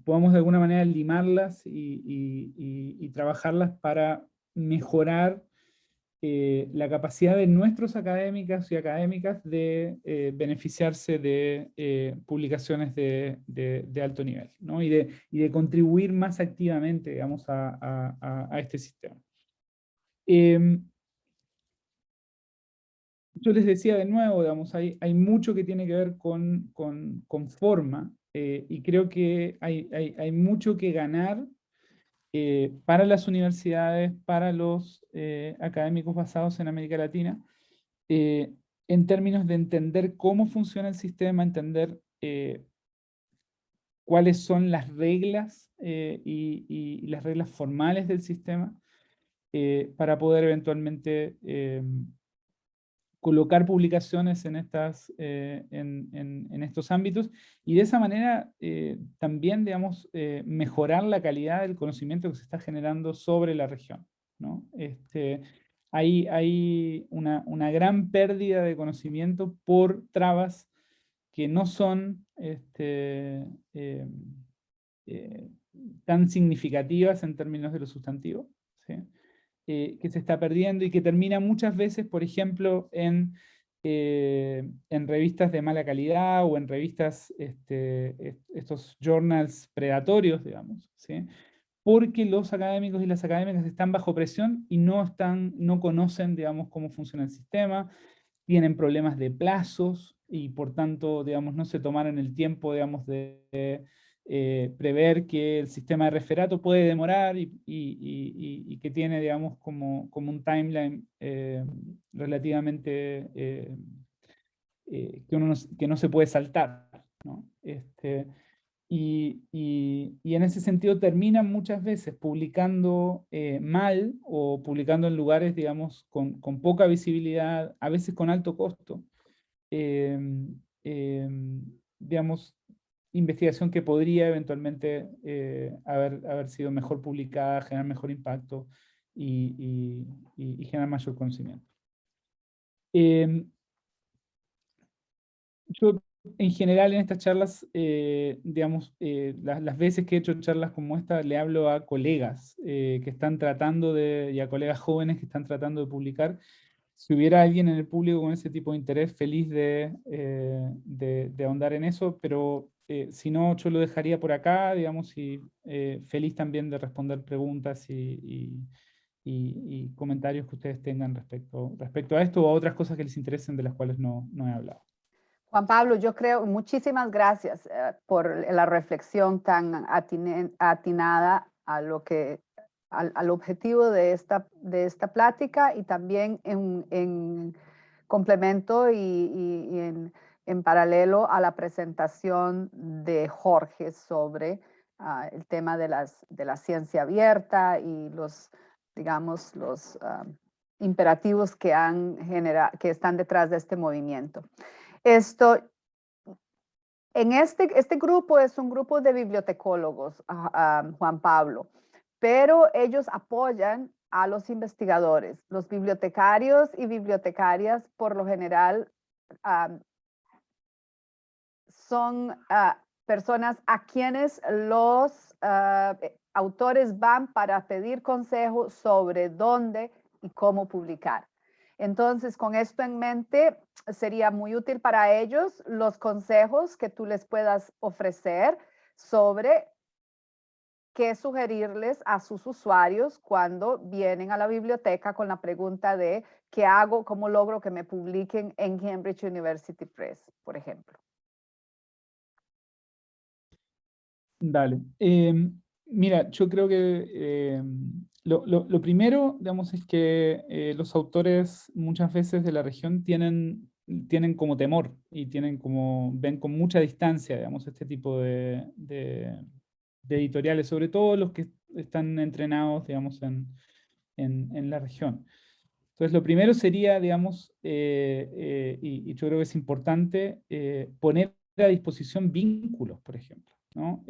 podamos de alguna manera limarlas y trabajarlas para mejorar la capacidad de nuestros académicos y académicas de beneficiarse de publicaciones de alto nivel, ¿no? Y de contribuir más activamente, digamos, a este sistema. Yo les decía de nuevo, digamos, hay mucho que tiene que ver con forma, y creo que hay mucho que ganar para las universidades, para los académicos basados en América Latina, en términos de entender cómo funciona el sistema, entender cuáles son las reglas y las reglas formales del sistema, para poder eventualmente colocar publicaciones en estos ámbitos, y de esa manera también, digamos, mejorar la calidad del conocimiento que se está generando sobre la región, ¿no? Hay una gran pérdida de conocimiento por trabas que no son tan significativas en términos de lo sustantivo, ¿sí? Que se está perdiendo y que termina muchas veces, por ejemplo, en revistas de mala calidad o en revistas, estos journals predatorios, digamos, ¿sí? Porque los académicos y las académicas están bajo presión y no conocen, digamos, cómo funciona el sistema, tienen problemas de plazos y por tanto, digamos, no se tomaron el tiempo, digamos, de prever que el sistema de referato puede demorar y que tiene, digamos, como un timeline relativamente que no se puede saltar, ¿no? Y en ese sentido terminan muchas veces publicando mal o publicando en lugares, digamos, con poca visibilidad, a veces con alto costo. Digamos, investigación que podría eventualmente haber sido mejor publicada, generar mejor impacto y generar mayor conocimiento. Yo, en general, en estas charlas, digamos, las veces que he hecho charlas como esta, le hablo a colegas que están tratando y a colegas jóvenes que están tratando de publicar. Si hubiera alguien en el público con ese tipo de interés, feliz de ahondar en eso, pero si no, yo lo dejaría por acá, digamos, y feliz también de responder preguntas y comentarios que ustedes tengan respecto a esto o a otras cosas que les interesen de las cuales no he hablado. Juan Pablo, yo creo, muchísimas gracias por la reflexión tan atinada a lo que, al objetivo de esta plática, y también en complemento y en paralelo a la presentación de Jorge sobre el tema de la ciencia abierta y los, digamos, los imperativos que están detrás de este movimiento. Este grupo es un grupo de bibliotecólogos, Juan Pablo, pero ellos apoyan a los investigadores. Los bibliotecarios y bibliotecarias, por lo general, son personas a quienes los autores van para pedir consejos sobre dónde y cómo publicar. Entonces, con esto en mente, sería muy útil para ellos los consejos que tú les puedas ofrecer sobre qué sugerirles a sus usuarios cuando vienen a la biblioteca con la pregunta de ¿qué hago? ¿Cómo logro que me publiquen en Cambridge University Press, por ejemplo? Dale. Mira, yo creo que lo primero, digamos, es que los autores muchas veces de la región tienen como temor y ven con mucha distancia, digamos, este tipo de editoriales, sobre todo los que están entrenados, digamos, en en la región. Entonces, lo primero sería, digamos, y yo creo que es importante, poner a disposición vínculos, por ejemplo, ¿no?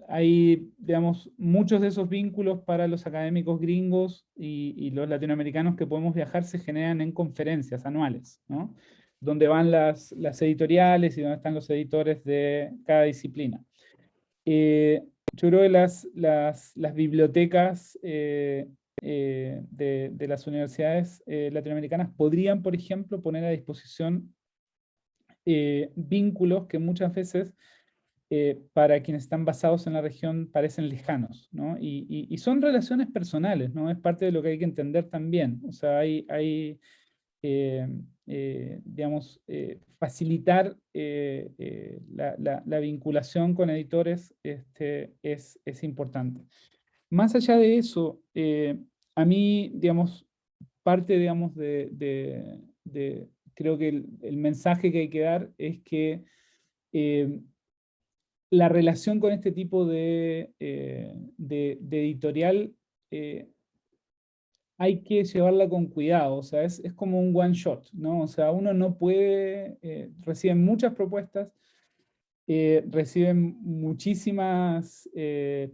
Hay, digamos, muchos de esos vínculos para los académicos gringos y los latinoamericanos que podemos viajar se generan en conferencias anuales, ¿no? Donde van las editoriales y donde están los editores de cada disciplina. Yo creo que las bibliotecas de las universidades latinoamericanas podrían, por ejemplo, poner a disposición vínculos que muchas veces para quienes están basados en la región parecen lejanos, ¿no? Y son relaciones personales, ¿no? Es parte de lo que hay que entender también. O sea, digamos, facilitar la vinculación con editores es importante. Más allá de eso, a mí, digamos, parte, digamos, creo que el mensaje que hay que dar es que la relación con este tipo de editorial hay que llevarla con cuidado, o sea, es como un one shot, ¿no? O sea, uno no puede, reciben muchas propuestas, reciben muchísimas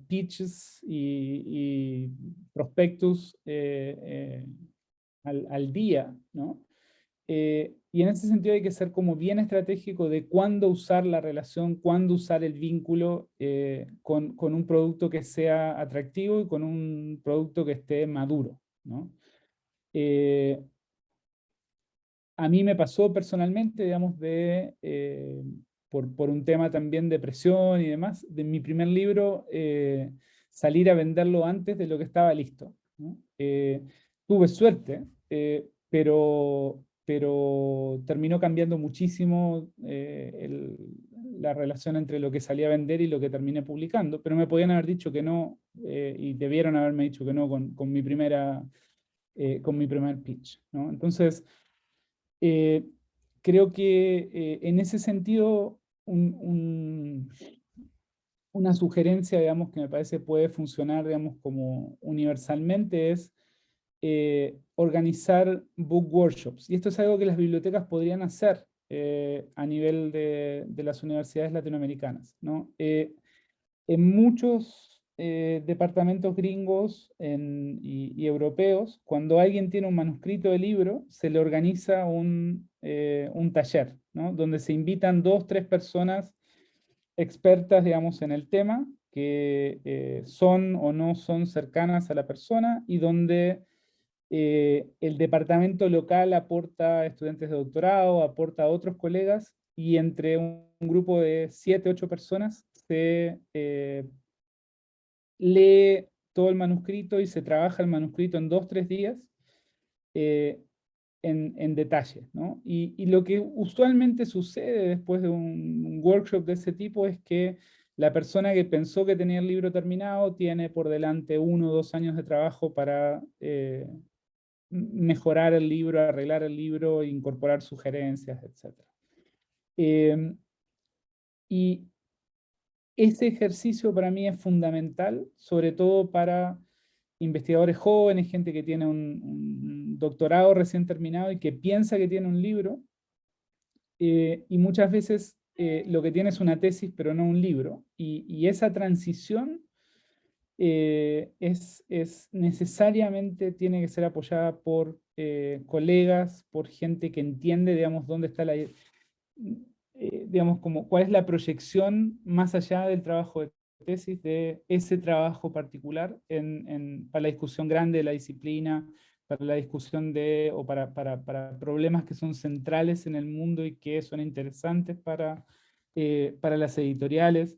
pitches y prospectus al día, ¿no? Y en ese sentido hay que ser como bien estratégico de cuándo usar la relación, cuándo usar el vínculo con un producto que sea atractivo y con un producto que esté maduro, ¿no? A mí me pasó personalmente, digamos, por un tema también de presión y demás, de mi primer libro, salir a venderlo antes de lo que estaba listo, ¿no? Tuve suerte, pero terminó cambiando muchísimo la relación entre lo que salí a vender y lo que terminé publicando, pero me podían haber dicho que no, y debieron haberme dicho que no con mi primer pitch, ¿no? Entonces, creo que en ese sentido, una sugerencia, digamos, que me parece puede funcionar, digamos, como universalmente es organizar book workshops. Y esto es algo que las bibliotecas podrían hacer a nivel de las universidades latinoamericanas, ¿no? En muchos departamentos gringos y europeos, cuando alguien tiene un manuscrito de libro, se le organiza un taller, ¿no? Donde se invitan 2, 3 personas expertas, digamos, en el tema, que son o no son cercanas a la persona, y donde el departamento local aporta estudiantes de doctorado, aporta a otros colegas, y entre un grupo de 7, 8 personas se lee todo el manuscrito y se trabaja el manuscrito en 2, 3 días en detalle, ¿no? Y lo que usualmente sucede después de un workshop de ese tipo es que la persona que pensó que tenía el libro terminado tiene por delante 1 o 2 años de trabajo para mejorar el libro, arreglar el libro, incorporar sugerencias, etc. Y ese ejercicio para mí es fundamental, sobre todo para investigadores jóvenes, gente que tiene un doctorado recién terminado y que piensa que tiene un libro, y muchas veces lo que tiene es una tesis, pero no un libro. Y esa transición es necesariamente tiene que ser apoyada por colegas, por gente que entiende, digamos, dónde está digamos, como cuál es la proyección más allá del trabajo de tesis de ese trabajo particular para la discusión grande de la disciplina, para la discusión o para problemas que son centrales en el mundo y que son interesantes para las editoriales,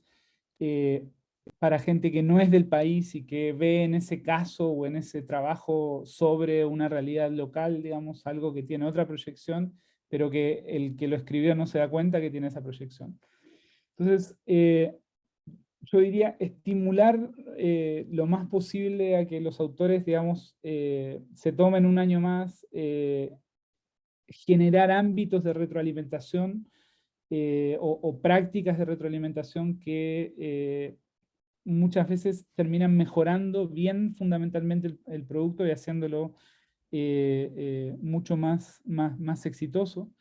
para gente que no es del país y que ve en ese caso o en ese trabajo sobre una realidad local, digamos, algo que tiene otra proyección, pero que el que lo escribió no se da cuenta que tiene esa proyección. Entonces, yo diría estimular lo más posible a que los autores, digamos, se tomen un año más, generar ámbitos de retroalimentación o prácticas de retroalimentación que muchas veces terminan mejorando bien fundamentalmente el producto y haciéndolo mucho más exitoso.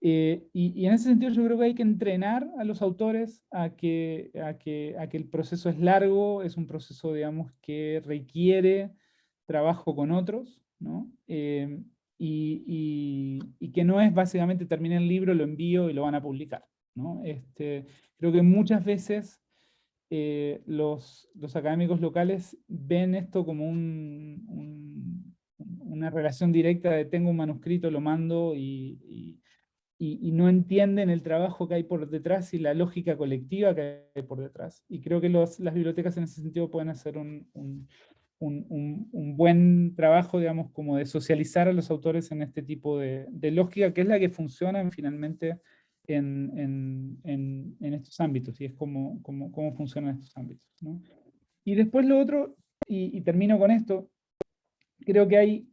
Y en ese sentido yo creo que hay que entrenar a los autores a que el proceso es largo, es un proceso, digamos, que requiere trabajo con otros, ¿no? Y que no es básicamente terminé el libro, lo envío y lo van a publicar, ¿no? Creo que muchas veces los académicos locales ven esto como una relación directa de tengo un manuscrito, lo mando y no entienden el trabajo que hay por detrás y la lógica colectiva que hay por detrás. Y creo que las bibliotecas en ese sentido pueden hacer un buen trabajo, digamos, como de socializar a los autores en este tipo de lógica, que es la que funciona finalmente en estos ámbitos, y es como funcionan estos ámbitos, ¿no? Y después lo otro, y termino con esto, creo que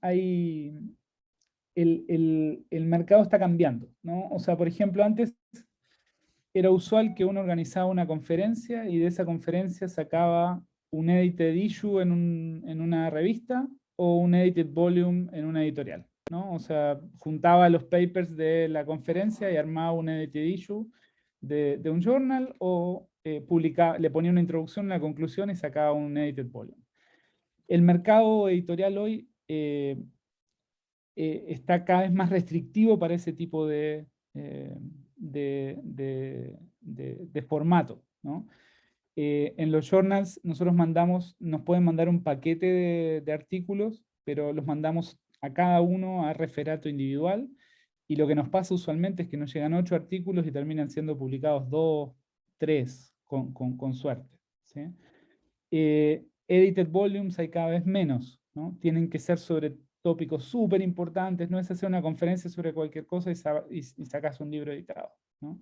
el mercado está cambiando, ¿no? O sea, por ejemplo, antes era usual que uno organizaba una conferencia y de esa conferencia sacaba un edited issue en una revista o un edited volume en una editorial, ¿no? O sea, juntaba los papers de la conferencia y armaba un edited issue de un journal o le ponía una introducción, una conclusión y sacaba un edited volume. El mercado editorial hoy está cada vez más restrictivo para ese tipo de formato, ¿no? En los journals nosotros nos pueden mandar un paquete de artículos, pero los mandamos a cada uno a referato individual, y lo que nos pasa usualmente es que nos llegan 8 artículos y terminan siendo publicados 2, 3, con suerte, ¿sí? Edited volumes hay cada vez menos, ¿no? Tienen que ser sobre tópicos súper importantes, no es hacer una conferencia sobre cualquier cosa y sacas un libro editado, ¿no?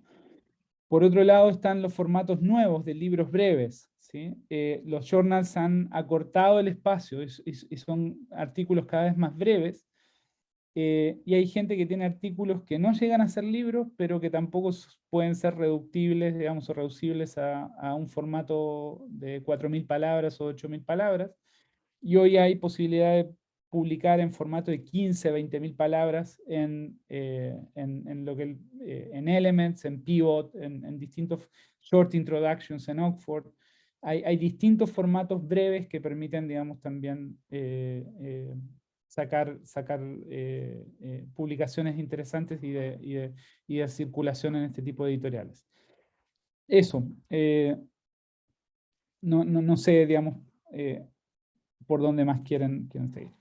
Por otro lado están los formatos nuevos de libros breves, ¿sí? Los journals han acortado el espacio y son artículos cada vez más breves, y hay gente que tiene artículos que no llegan a ser libros, pero que tampoco pueden ser reductibles, digamos, o reducibles a un formato de 4.000 palabras o 8.000 palabras, y hoy hay posibilidad de publicar en formato de 15, 20.000 palabras en Elements, en Pivot, en distintos short introductions en Oxford. Hay distintos formatos breves que permiten, digamos, también sacar publicaciones interesantes y de circulación en este tipo de editoriales. Eso. No sé, digamos, por dónde más quieren seguir.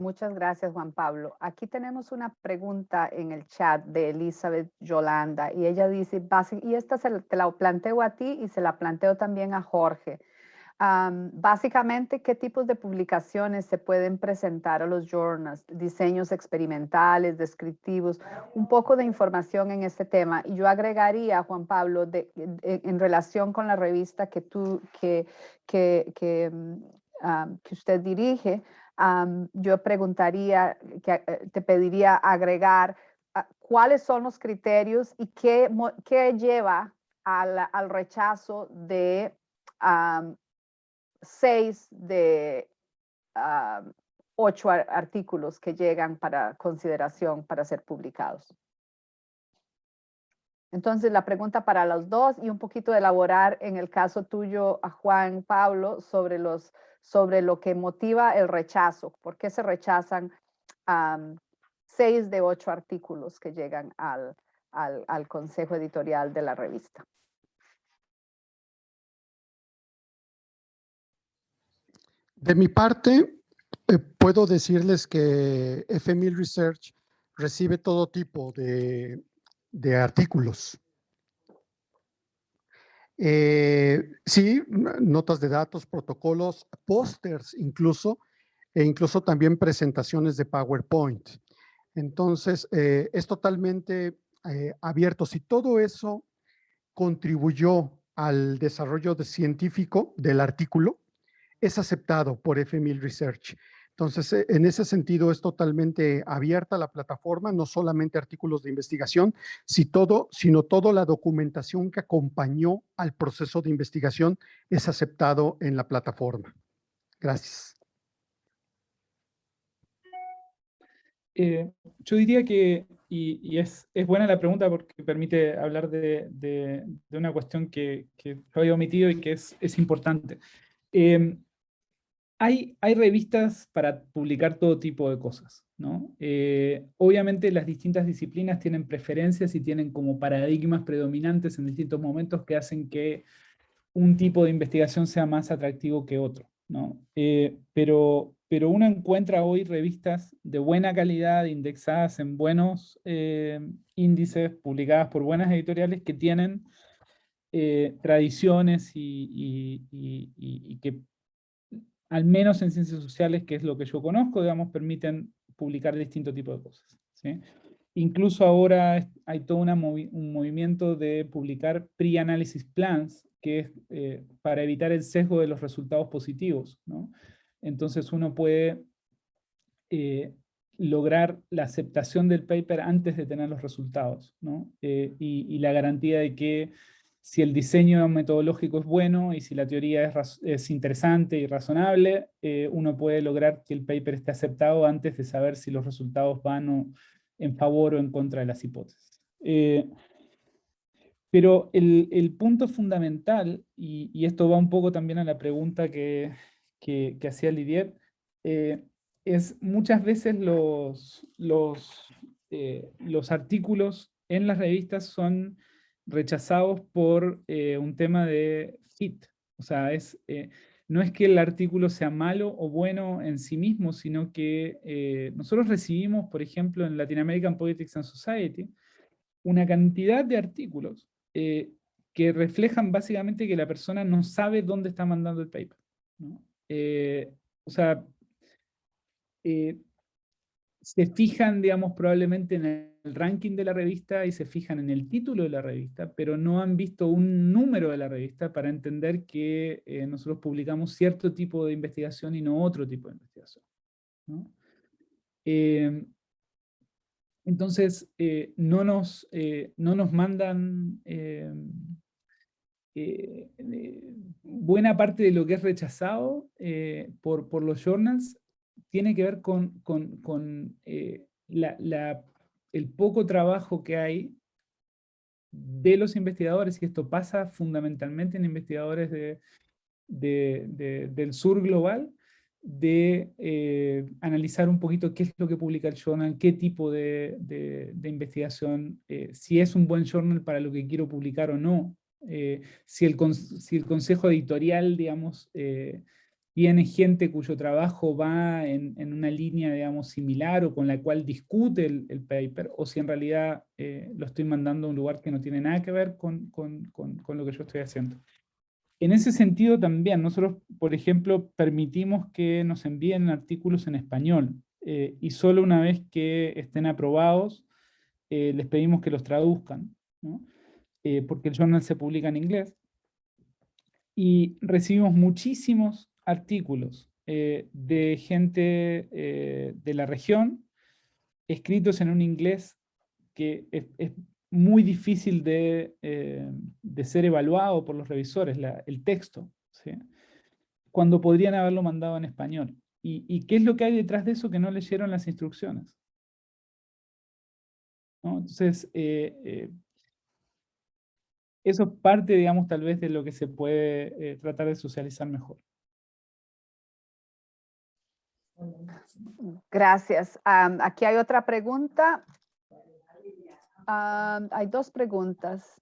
Muchas gracias, Juan Pablo. Aquí tenemos una pregunta en el chat de Elizabeth Yolanda, y ella dice, y esta te la planteo a ti y se la planteo también a Jorge. Básicamente, ¿qué tipos de publicaciones se pueden presentar a los journals? Diseños experimentales, descriptivos, un poco de información en este tema. Y yo agregaría, Juan Pablo, en relación con la revista que usted dirige, yo preguntaría, te pediría agregar cuáles son los criterios y qué lleva al rechazo de 6 de 8 artículos que llegan para consideración para ser publicados. Entonces, la pregunta para los dos, y un poquito de elaborar en el caso tuyo a Juan Pablo sobre lo que motiva el rechazo. ¿Por qué se rechazan 6 de 8 artículos que llegan al consejo editorial de la revista? De mi parte, puedo decirles que FMI Research recibe todo tipo de artículos. Sí, notas de datos, protocolos, pósters incluso, e incluso también presentaciones de PowerPoint. Entonces, es totalmente abierto. Si todo eso contribuyó al desarrollo científico del artículo, es aceptado por FMI Research. Entonces, en ese sentido es totalmente abierta la plataforma, no solamente artículos de investigación, sino toda la documentación que acompañó al proceso de investigación es aceptado en la plataforma. Gracias. Yo diría que, y es buena la pregunta porque permite hablar de una cuestión que yo había omitido y que es importante. Hay revistas para publicar todo tipo de cosas, ¿no? Obviamente las distintas disciplinas tienen preferencias y tienen como paradigmas predominantes en distintos momentos que hacen que un tipo de investigación sea más atractivo que otro, ¿no? Pero uno encuentra hoy revistas de buena calidad, indexadas en buenos índices, publicadas por buenas editoriales que tienen tradiciones y que, al menos en ciencias sociales, que es lo que yo conozco, digamos, permiten publicar distintos tipos de cosas, ¿sí? Incluso ahora hay todo un movimiento de publicar pre-analysis plans, que es para evitar el sesgo de los resultados positivos, ¿no? Entonces uno puede lograr la aceptación del paper antes de tener los resultados, ¿no? Y la garantía de que si el diseño metodológico es bueno y si la teoría es interesante y razonable, uno puede lograr que el paper esté aceptado antes de saber si los resultados van en favor o en contra de las hipótesis. Pero el punto fundamental, y esto va un poco también a la pregunta que hacía Lidier, es muchas veces los artículos en las revistas son rechazados por un tema de fit. O sea, no es que el artículo sea malo o bueno en sí mismo, sino que nosotros recibimos, por ejemplo, en Latin American Politics and Society, una cantidad de artículos que reflejan básicamente que la persona no sabe dónde está mandando el paper, ¿no? O sea, se fijan, digamos, probablemente en el ranking de la revista y se fijan en el título de la revista, pero no han visto un número de la revista para entender que nosotros publicamos cierto tipo de investigación y no otro tipo de investigación, ¿no? Entonces, no nos mandan buena parte de lo que es rechazado por los journals tiene que ver con el poco trabajo que hay de los investigadores, y esto pasa fundamentalmente en investigadores del sur global, de analizar un poquito qué es lo que publica el journal, qué tipo de investigación, si es un buen journal para lo que quiero publicar o no, si el consejo editorial, digamos, tiene gente cuyo trabajo va en una línea, digamos, similar o con la cual discute el paper, o si en realidad lo estoy mandando a un lugar que no tiene nada que ver con lo que yo estoy haciendo. En ese sentido también, nosotros, por ejemplo, permitimos que nos envíen artículos en español, y solo una vez que estén aprobados, les pedimos que los traduzcan, ¿no? Porque el journal se publica en inglés. Y recibimos muchísimos artículos de gente de la región, escritos en un inglés que es muy difícil de ser evaluado por los revisores, el texto, ¿sí? Cuando podrían haberlo mandado en español. ¿Y qué es lo que hay detrás de eso que no leyeron las instrucciones? ¿No? Entonces, eso es parte, digamos, tal vez de lo que se puede tratar de socializar mejor. Gracias. Aquí hay otra pregunta. Hay dos preguntas.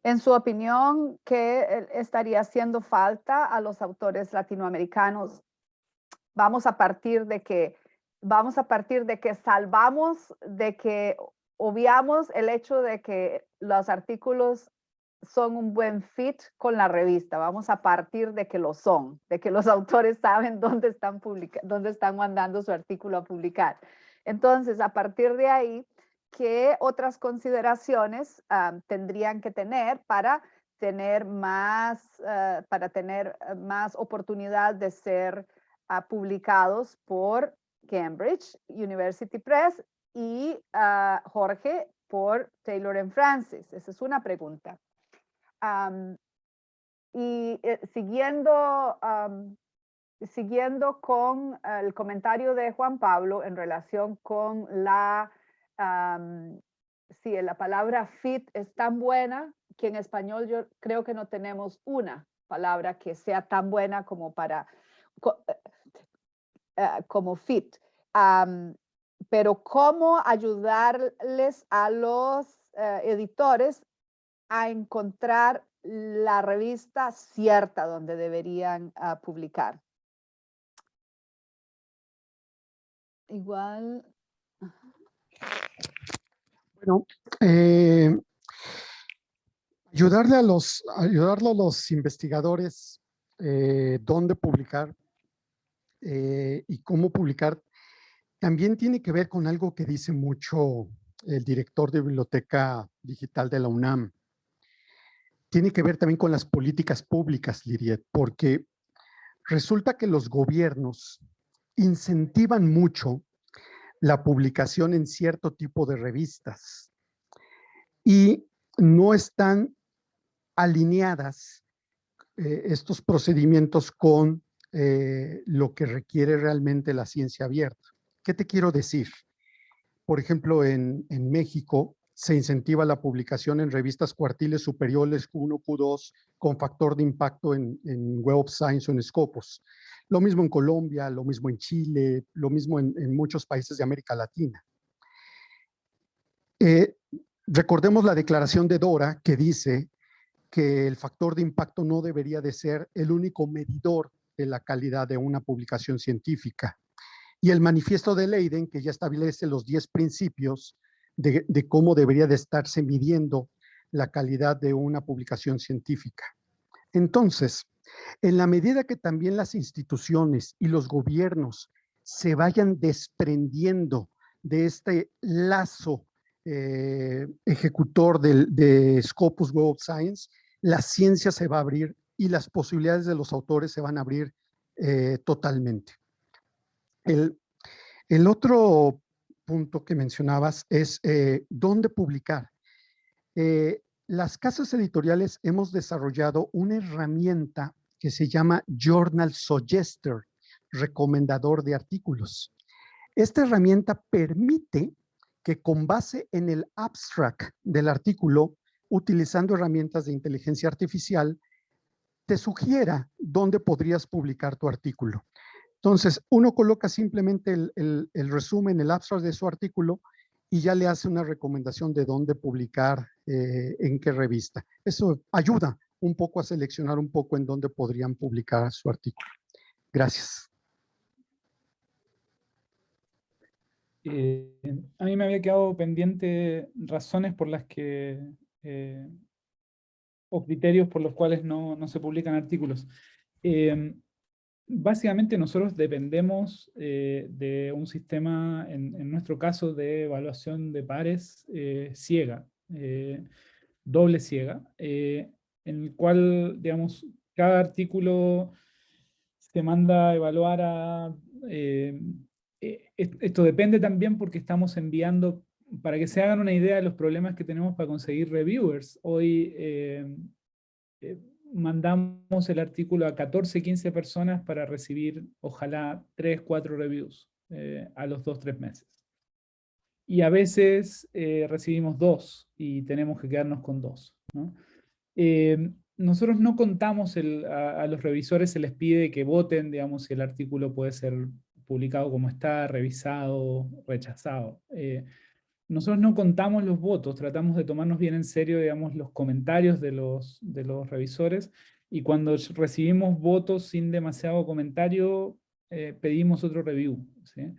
En su opinión, ¿qué estaría haciendo falta a los autores latinoamericanos? Vamos a partir de que obviamos el hecho de que los artículos son un buen fit con la revista. Vamos a partir de que lo son, de que los autores saben dónde están mandando su artículo a publicar. Entonces, a partir de ahí, ¿qué otras consideraciones tendrían que tener para tener más oportunidad de ser publicados por Cambridge University Press y Jorge por Taylor & Francis. Esa es una pregunta. Siguiendo con el comentario de Juan Pablo en relación con si la palabra fit es tan buena, que en español yo creo que no tenemos una palabra que sea tan buena como como fit. Pero cómo ayudarles a los editores a encontrar la revista cierta donde deberían publicar. Igual. Bueno, ayudarle a los investigadores dónde publicar y cómo publicar también tiene que ver con algo que dice mucho el director de Biblioteca Digital de la UNAM. Tiene que ver también con las políticas públicas, Liriet, porque resulta que los gobiernos incentivan mucho la publicación en cierto tipo de revistas y no están alineadas estos procedimientos con lo que requiere realmente la ciencia abierta. ¿Qué te quiero decir? Por ejemplo, en México se incentiva la publicación en revistas cuartiles superiores Q1, Q2 con factor de impacto en Web of Science o en Scopus. Lo mismo en Colombia, lo mismo en Chile, lo mismo en muchos países de América Latina. Recordemos la declaración de Dora que dice que el factor de impacto no debería de ser el único medidor de la calidad de una publicación científica. Y el manifiesto de Leiden, que ya establece los 10 principios de cómo debería de estarse midiendo la calidad de una publicación científica. Entonces, en la medida que también las instituciones y los gobiernos se vayan desprendiendo de este lazo ejecutor de Scopus Web of Science, la ciencia se va a abrir y las posibilidades de los autores se van a abrir totalmente. El otro punto que mencionabas es dónde publicar. Las casas editoriales hemos desarrollado una herramienta que se llama Journal Suggester, recomendador de artículos. Esta herramienta permite que con base en el abstract del artículo, utilizando herramientas de inteligencia artificial, te sugiera dónde podrías publicar tu artículo. Entonces, uno coloca simplemente el resumen, el abstract de su artículo y ya le hace una recomendación de dónde publicar, en qué revista. Eso ayuda un poco a seleccionar un poco en dónde podrían publicar su artículo. Gracias. A mí me había quedado pendiente razones por las que, o criterios por los cuales no se publican artículos. Básicamente nosotros dependemos de un sistema, en nuestro caso, de evaluación de pares ciega, doble ciega, en el cual, digamos, cada artículo se manda a evaluar a... esto depende también porque estamos enviando, para que se hagan una idea de los problemas que tenemos para conseguir reviewers. Hoy mandamos el artículo a 14, 15 personas para recibir, ojalá, 3, 4 reviews a los 2, 3 meses. Y a veces recibimos 2 y tenemos que quedarnos con 2, ¿no? Nosotros no contamos, a los revisores se les pide que voten, digamos, si el artículo puede ser publicado como está, revisado, rechazado. Nosotros no contamos los votos, tratamos de tomarnos bien en serio, digamos, los comentarios de los revisores, y cuando recibimos votos sin demasiado comentario, pedimos otro review, ¿sí?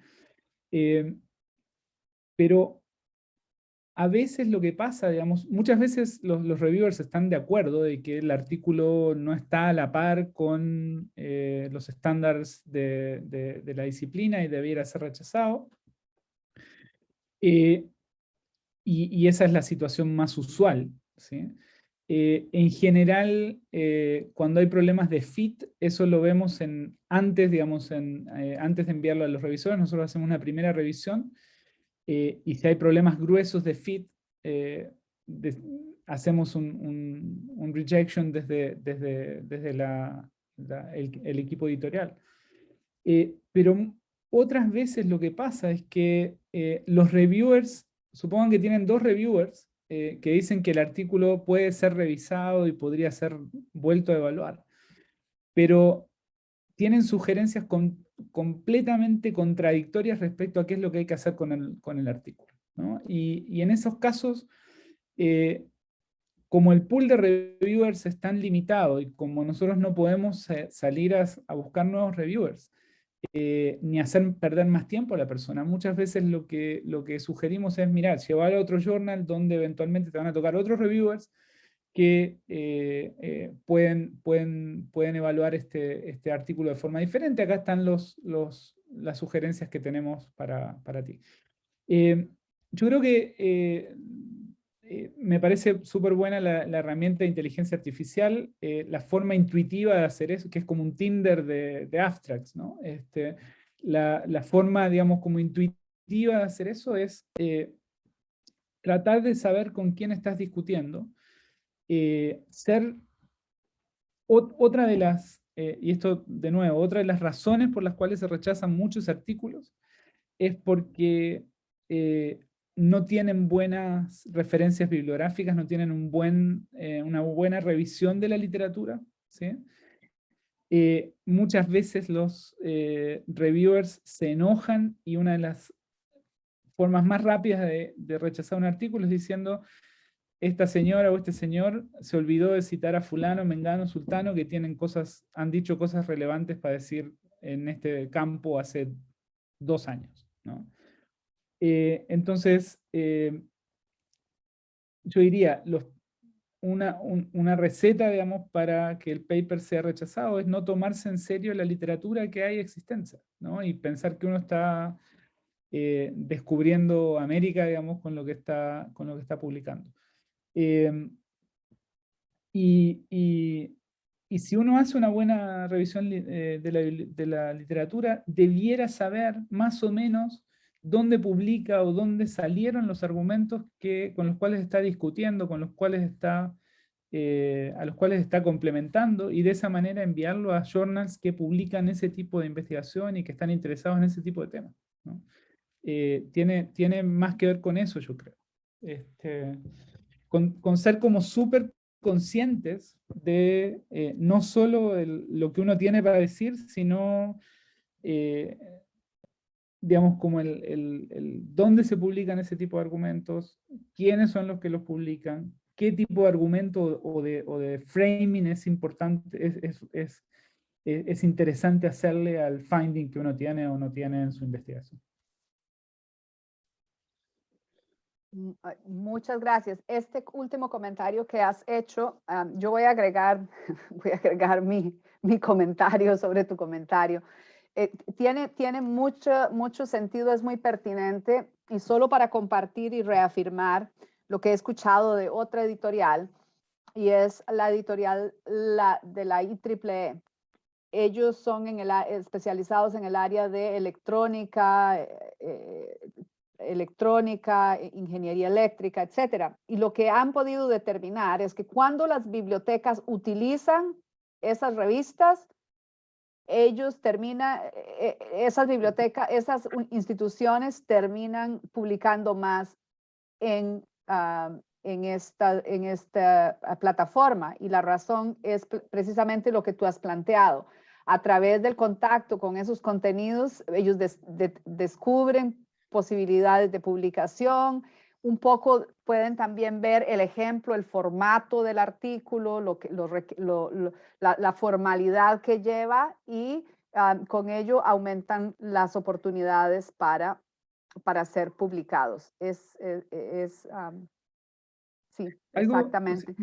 Pero a veces lo que pasa, digamos, muchas veces los reviewers están de acuerdo de que el artículo no está a la par con los estándares de la disciplina y debiera ser rechazado. Y esa es la situación más usual, ¿sí? En general, cuando hay problemas de fit, eso lo vemos antes, digamos, antes de enviarlo a los revisores. Nosotros hacemos una primera revisión, y si hay problemas gruesos de fit, hacemos un rejection desde el equipo editorial. Pero otras veces lo que pasa es que los reviewers, supongan que tienen 2 reviewers, que dicen que el artículo puede ser revisado y podría ser vuelto a evaluar, pero tienen sugerencias completamente contradictorias respecto a qué es lo que hay que hacer con el artículo, ¿no? Y en esos casos, como el pool de reviewers es tan limitado y como nosotros no podemos salir a buscar nuevos reviewers, ni hacer perder más tiempo a la persona, muchas veces lo que sugerimos es, mirar, llevar a otro journal donde eventualmente te van a tocar otros reviewers que pueden evaluar este artículo de forma diferente. Acá están las sugerencias que tenemos para ti. Yo creo que me parece súper buena la herramienta de inteligencia artificial, la forma intuitiva de hacer eso, que es como un Tinder de abstracts, ¿no? La forma, digamos, como intuitiva de hacer eso es tratar de saber con quién estás discutiendo, ser otra de las, y esto de nuevo, otra de las razones por las cuales se rechazan muchos artículos es porque no tienen buenas referencias bibliográficas, no tienen una buena revisión de la literatura, ¿sí? Muchas veces los reviewers se enojan y una de las formas más rápidas de rechazar un artículo es diciendo: esta señora o este señor se olvidó de citar a fulano, mengano, sultano, que han dicho cosas relevantes para decir en este campo hace 2 años, ¿no? Entonces, yo diría, una receta, digamos, para que el paper sea rechazado es no tomarse en serio la literatura que hay existencia, ¿no? Y pensar que uno está descubriendo América, digamos, con lo que está publicando. Y si uno hace una buena revisión de la literatura, debiera saber más o menos dónde publica o dónde salieron los argumentos con los cuales está discutiendo, a los cuales está complementando, y de esa manera enviarlo a journals que publican ese tipo de investigación y que están interesados en ese tipo de temas, ¿no? Tiene más que ver con eso, yo creo. Con ser como súper conscientes de no solo lo que uno tiene para decir, sino, digamos, como dónde se publican ese tipo de argumentos, quiénes son los que los publican, qué tipo de argumento o de framing es importante, es interesante hacerle al finding que uno tiene o no tiene en su investigación. Muchas gracias. Este último comentario que has hecho, yo voy a agregar mi comentario sobre tu comentario. Tiene mucho sentido, es muy pertinente, y solo para compartir y reafirmar lo que he escuchado de otra editorial, y es la editorial de la IEEE. Ellos son especializados en el área de electrónica, ingeniería eléctrica, etcétera. Y lo que han podido determinar es que cuando las bibliotecas utilizan esas revistas, esas bibliotecas, esas instituciones terminan publicando más en esta plataforma. Y la razón es precisamente lo que tú has planteado. A través del contacto con esos contenidos, ellos descubren posibilidades de publicación, un poco pueden también ver el ejemplo, el formato del artículo, la formalidad que lleva, y con ello aumentan las oportunidades para ser publicados. Sí, exactamente.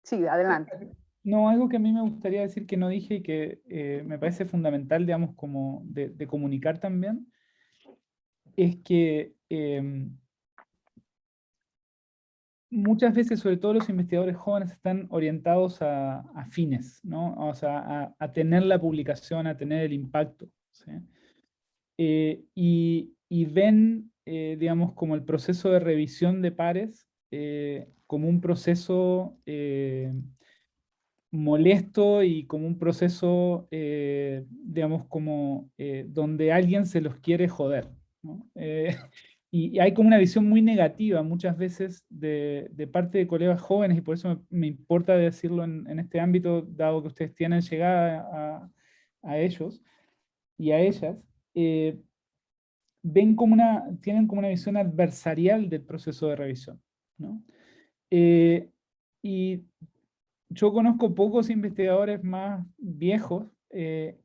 Sí, adelante. No, algo que a mí me gustaría decir que no dije y que me parece fundamental, digamos, como de comunicar también, es que muchas veces, sobre todo los investigadores jóvenes, están orientados a fines, ¿no? O sea, a tener la publicación, a tener el impacto, ¿sí? Y ven, digamos, como el proceso de revisión de pares como un proceso molesto y como un proceso, digamos, como donde alguien se los quiere joder, ¿no? Y hay como una visión muy negativa muchas veces de parte de colegas jóvenes, y por eso me importa decirlo en este ámbito, dado que ustedes tienen llegada a ellos y a ellas, tienen como una visión adversarial del proceso de revisión, ¿no? Y yo conozco pocos investigadores más viejos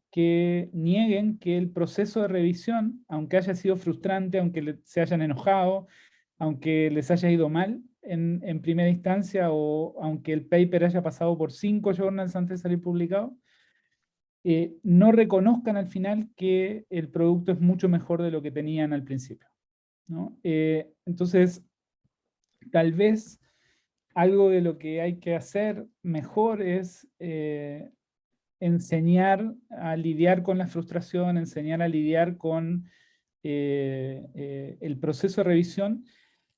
que nieguen que el proceso de revisión, aunque haya sido frustrante, aunque se hayan enojado, aunque les haya ido mal en primera instancia, o aunque el paper haya pasado por 5 journals antes de salir publicado, no reconozcan al final que el producto es mucho mejor de lo que tenían al principio, ¿no? Entonces, tal vez algo de lo que hay que hacer mejor es enseñar a lidiar con la frustración, enseñar a lidiar con el proceso de revisión.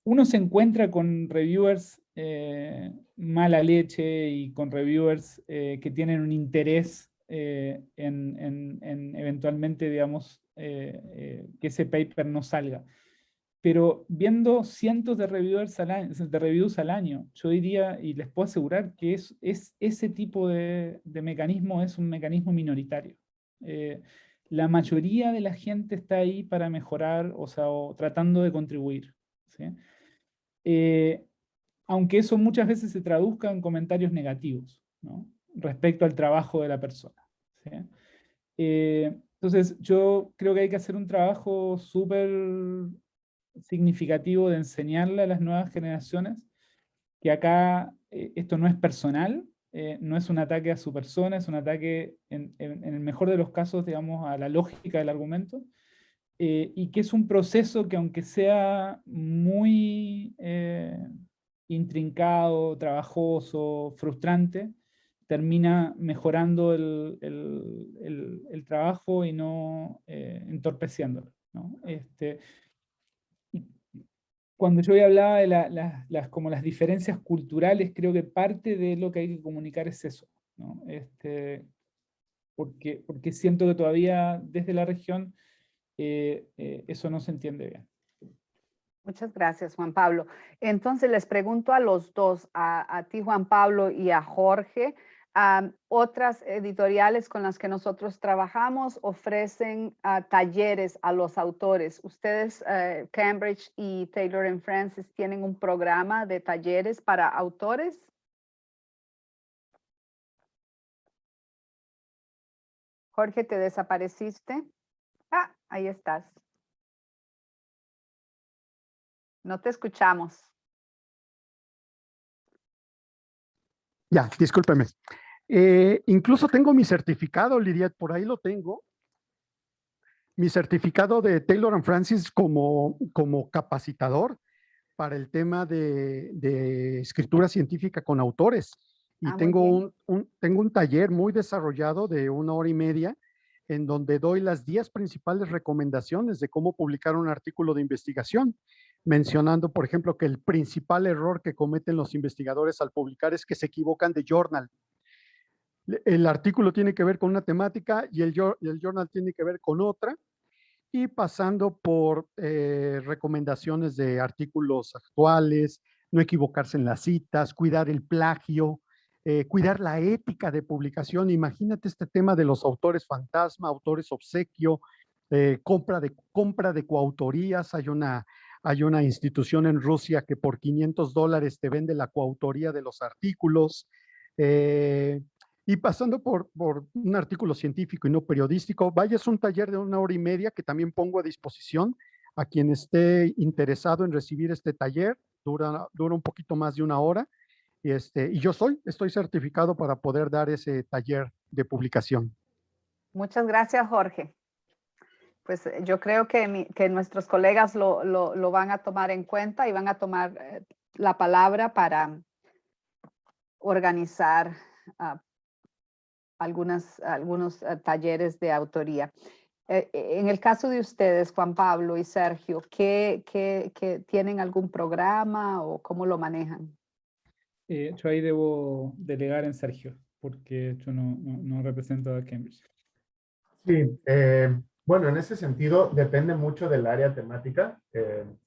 Uno se encuentra con reviewers mala leche y con reviewers que tienen un interés en eventualmente, digamos, que ese paper no salga. Pero viendo cientos de reviews al año, yo diría, y les puedo asegurar que ese tipo de mecanismo es un mecanismo minoritario. La mayoría de la gente está ahí para mejorar, o sea, o tratando de contribuir, ¿sí? Aunque eso muchas veces se traduzca en comentarios negativos, ¿no? Respecto al trabajo de la persona, ¿sí? Entonces, yo creo que hay que hacer un trabajo súper significativo de enseñarle a las nuevas generaciones que acá esto no es personal, no es un ataque a su persona, es un ataque, en el mejor de los casos, digamos, a la lógica del argumento, y que es un proceso que, aunque sea muy intrincado, trabajoso, frustrante, termina mejorando el trabajo y no entorpeciéndolo, ¿no? Cuando yo hablaba de como las diferencias culturales, creo que parte de lo que hay que comunicar es eso, ¿no? Porque siento que todavía desde la región eso no se entiende bien. Muchas gracias, Juan Pablo. Entonces les pregunto a los dos, a ti, Juan Pablo, y a Jorge, otras editoriales con las que nosotros trabajamos ofrecen talleres a los autores. Ustedes, Cambridge y Taylor & Francis, ¿tienen un programa de talleres para autores? Jorge, ¿te desapareciste? Ah, ahí estás. No te escuchamos. Ya, discúlpeme. Incluso tengo mi certificado, Lidia, por ahí lo tengo. Mi certificado de Taylor & Francis como capacitador para el tema de escritura científica con autores. Y tengo un taller muy desarrollado de 1 hora y media en donde doy las 10 principales recomendaciones de cómo publicar un artículo de investigación, mencionando, por ejemplo, que el principal error que cometen los investigadores al publicar es que se equivocan de journal. El artículo tiene que ver con una temática y el journal tiene que ver con otra, y pasando por recomendaciones de artículos actuales, no equivocarse en las citas, cuidar el plagio, cuidar la ética de publicación. Imagínate este tema de los autores fantasma, autores obsequio, compra de coautorías. Hay una institución en Rusia que por $500 te vende la coautoría de los artículos. Y pasando por un artículo científico y no periodístico, vaya, es un taller de 1 hora y media que también pongo a disposición a quien esté interesado en recibir este taller. Dura un poquito más de 1 hora. Y yo estoy certificado para poder dar ese taller de publicación. Muchas gracias, Jorge. Pues yo creo que nuestros colegas lo van a tomar en cuenta y van a tomar la palabra para organizar algunos talleres de autoría. En el caso de ustedes, Juan Pablo y Sergio, ¿qué tienen algún programa o cómo lo manejan? Yo ahí debo delegar en Sergio, porque yo no represento a Cambridge. Sí, bueno, en ese sentido depende mucho del área temática,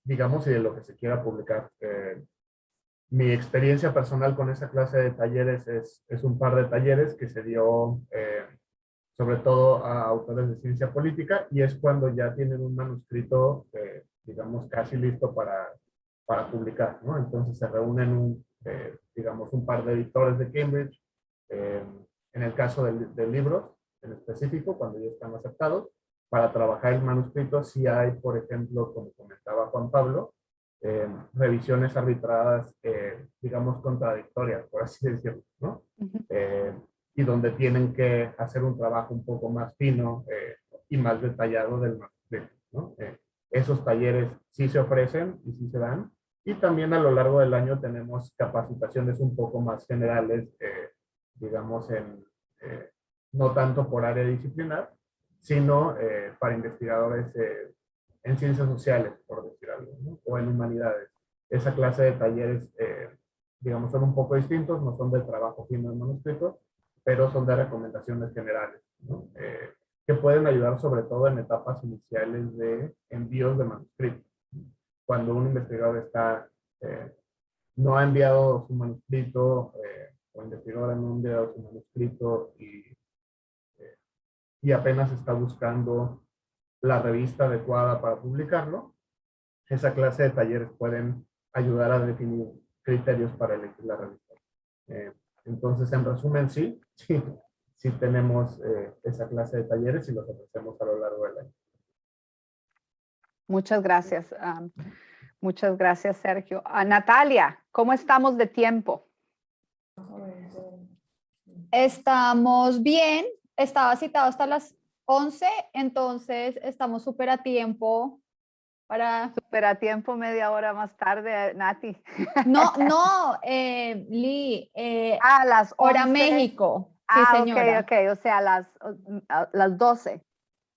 digamos, y de lo que se quiera publicar. Mi experiencia personal con esa clase de talleres es un par de talleres que se dio sobre todo a autores de ciencia política, y es cuando ya tienen un manuscrito, digamos, casi listo para publicar, ¿no? Entonces se reúnen, digamos, un par de editores de Cambridge, en el caso de libros en específico, cuando ya están aceptados, para trabajar el manuscrito. Si hay, por ejemplo, como comentaba Juan Pablo, revisiones arbitradas, digamos, contradictorias, por así decirlo, ¿no? Y donde tienen que hacer un trabajo un poco más fino y más detallado del manuscrito, ¿no? Esos talleres sí se ofrecen y sí se dan, y también a lo largo del año tenemos capacitaciones un poco más generales, digamos, no tanto por área disciplinar, sino para investigadores en ciencias sociales, por decir algo, ¿no? O en humanidades. Esa clase de talleres, digamos, son un poco distintos, no son de trabajo fino en manuscritos, pero son de recomendaciones generales, ¿no? Que pueden ayudar sobre todo en etapas iniciales de envíos de manuscritos. Cuando un investigador no ha enviado su manuscrito, o investigadora no ha enviado su manuscrito y apenas está buscando la revista adecuada para publicarlo, esa clase de talleres pueden ayudar a definir criterios para elegir la revista. Entonces, en resumen, sí tenemos esa clase de talleres y los ofrecemos a lo largo del año. Muchas gracias. Muchas gracias, Sergio. Natalia, ¿cómo estamos de tiempo? Estamos bien, estaba citado hasta las 11, entonces estamos súper a tiempo para... Súper a tiempo, media hora más tarde, Nati. No, Lee, A las 11. hora México. Sí, señora. Ok, o sea, las 12.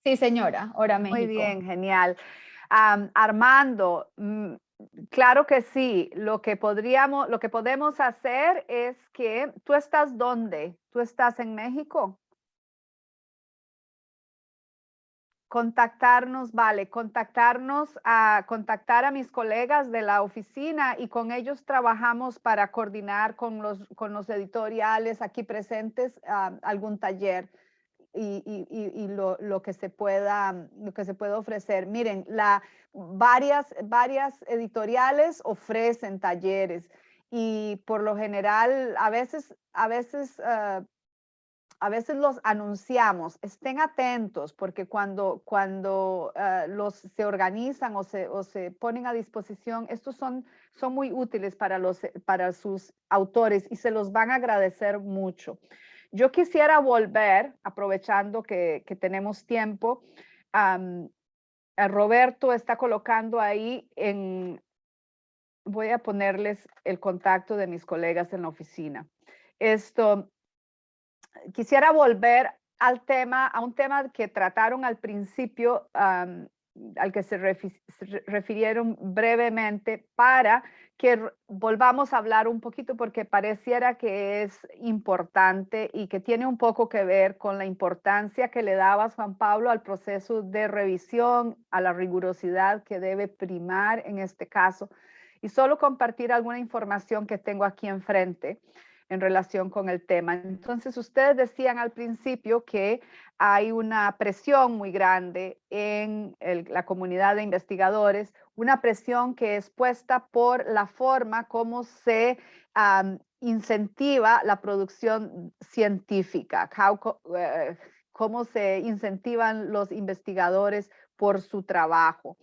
Sí, señora, hora México. Muy bien, genial. Armando, claro que sí. Lo que podemos hacer es que, ¿tú estás dónde? ¿Tú estás en México? Contactarnos a mis colegas de la oficina, y con ellos trabajamos para coordinar con los editoriales aquí presentes algún taller y lo que se pueda ofrecer. Miren, varias editoriales ofrecen talleres, y por lo general a veces los anunciamos. Estén atentos, porque cuando se organizan o se ponen a disposición, estos son muy útiles para sus autores, y se los van a agradecer mucho. Yo quisiera volver, aprovechando que tenemos tiempo, Roberto está colocando ahí voy a ponerles el contacto de mis colegas en la oficina. Quisiera volver a un tema que trataron al principio, al que se refirieron brevemente, para que volvamos a hablar un poquito, porque pareciera que es importante y que tiene un poco que ver con la importancia que le dabas, Juan Pablo, al proceso de revisión, a la rigurosidad que debe primar en este caso, y solo compartir alguna información que tengo aquí enfrente en relación con el tema. Entonces, ustedes decían al principio que hay una presión muy grande en la comunidad de investigadores, una presión que es puesta por la forma como se incentiva la producción científica, cómo se incentivan los investigadores por su trabajo.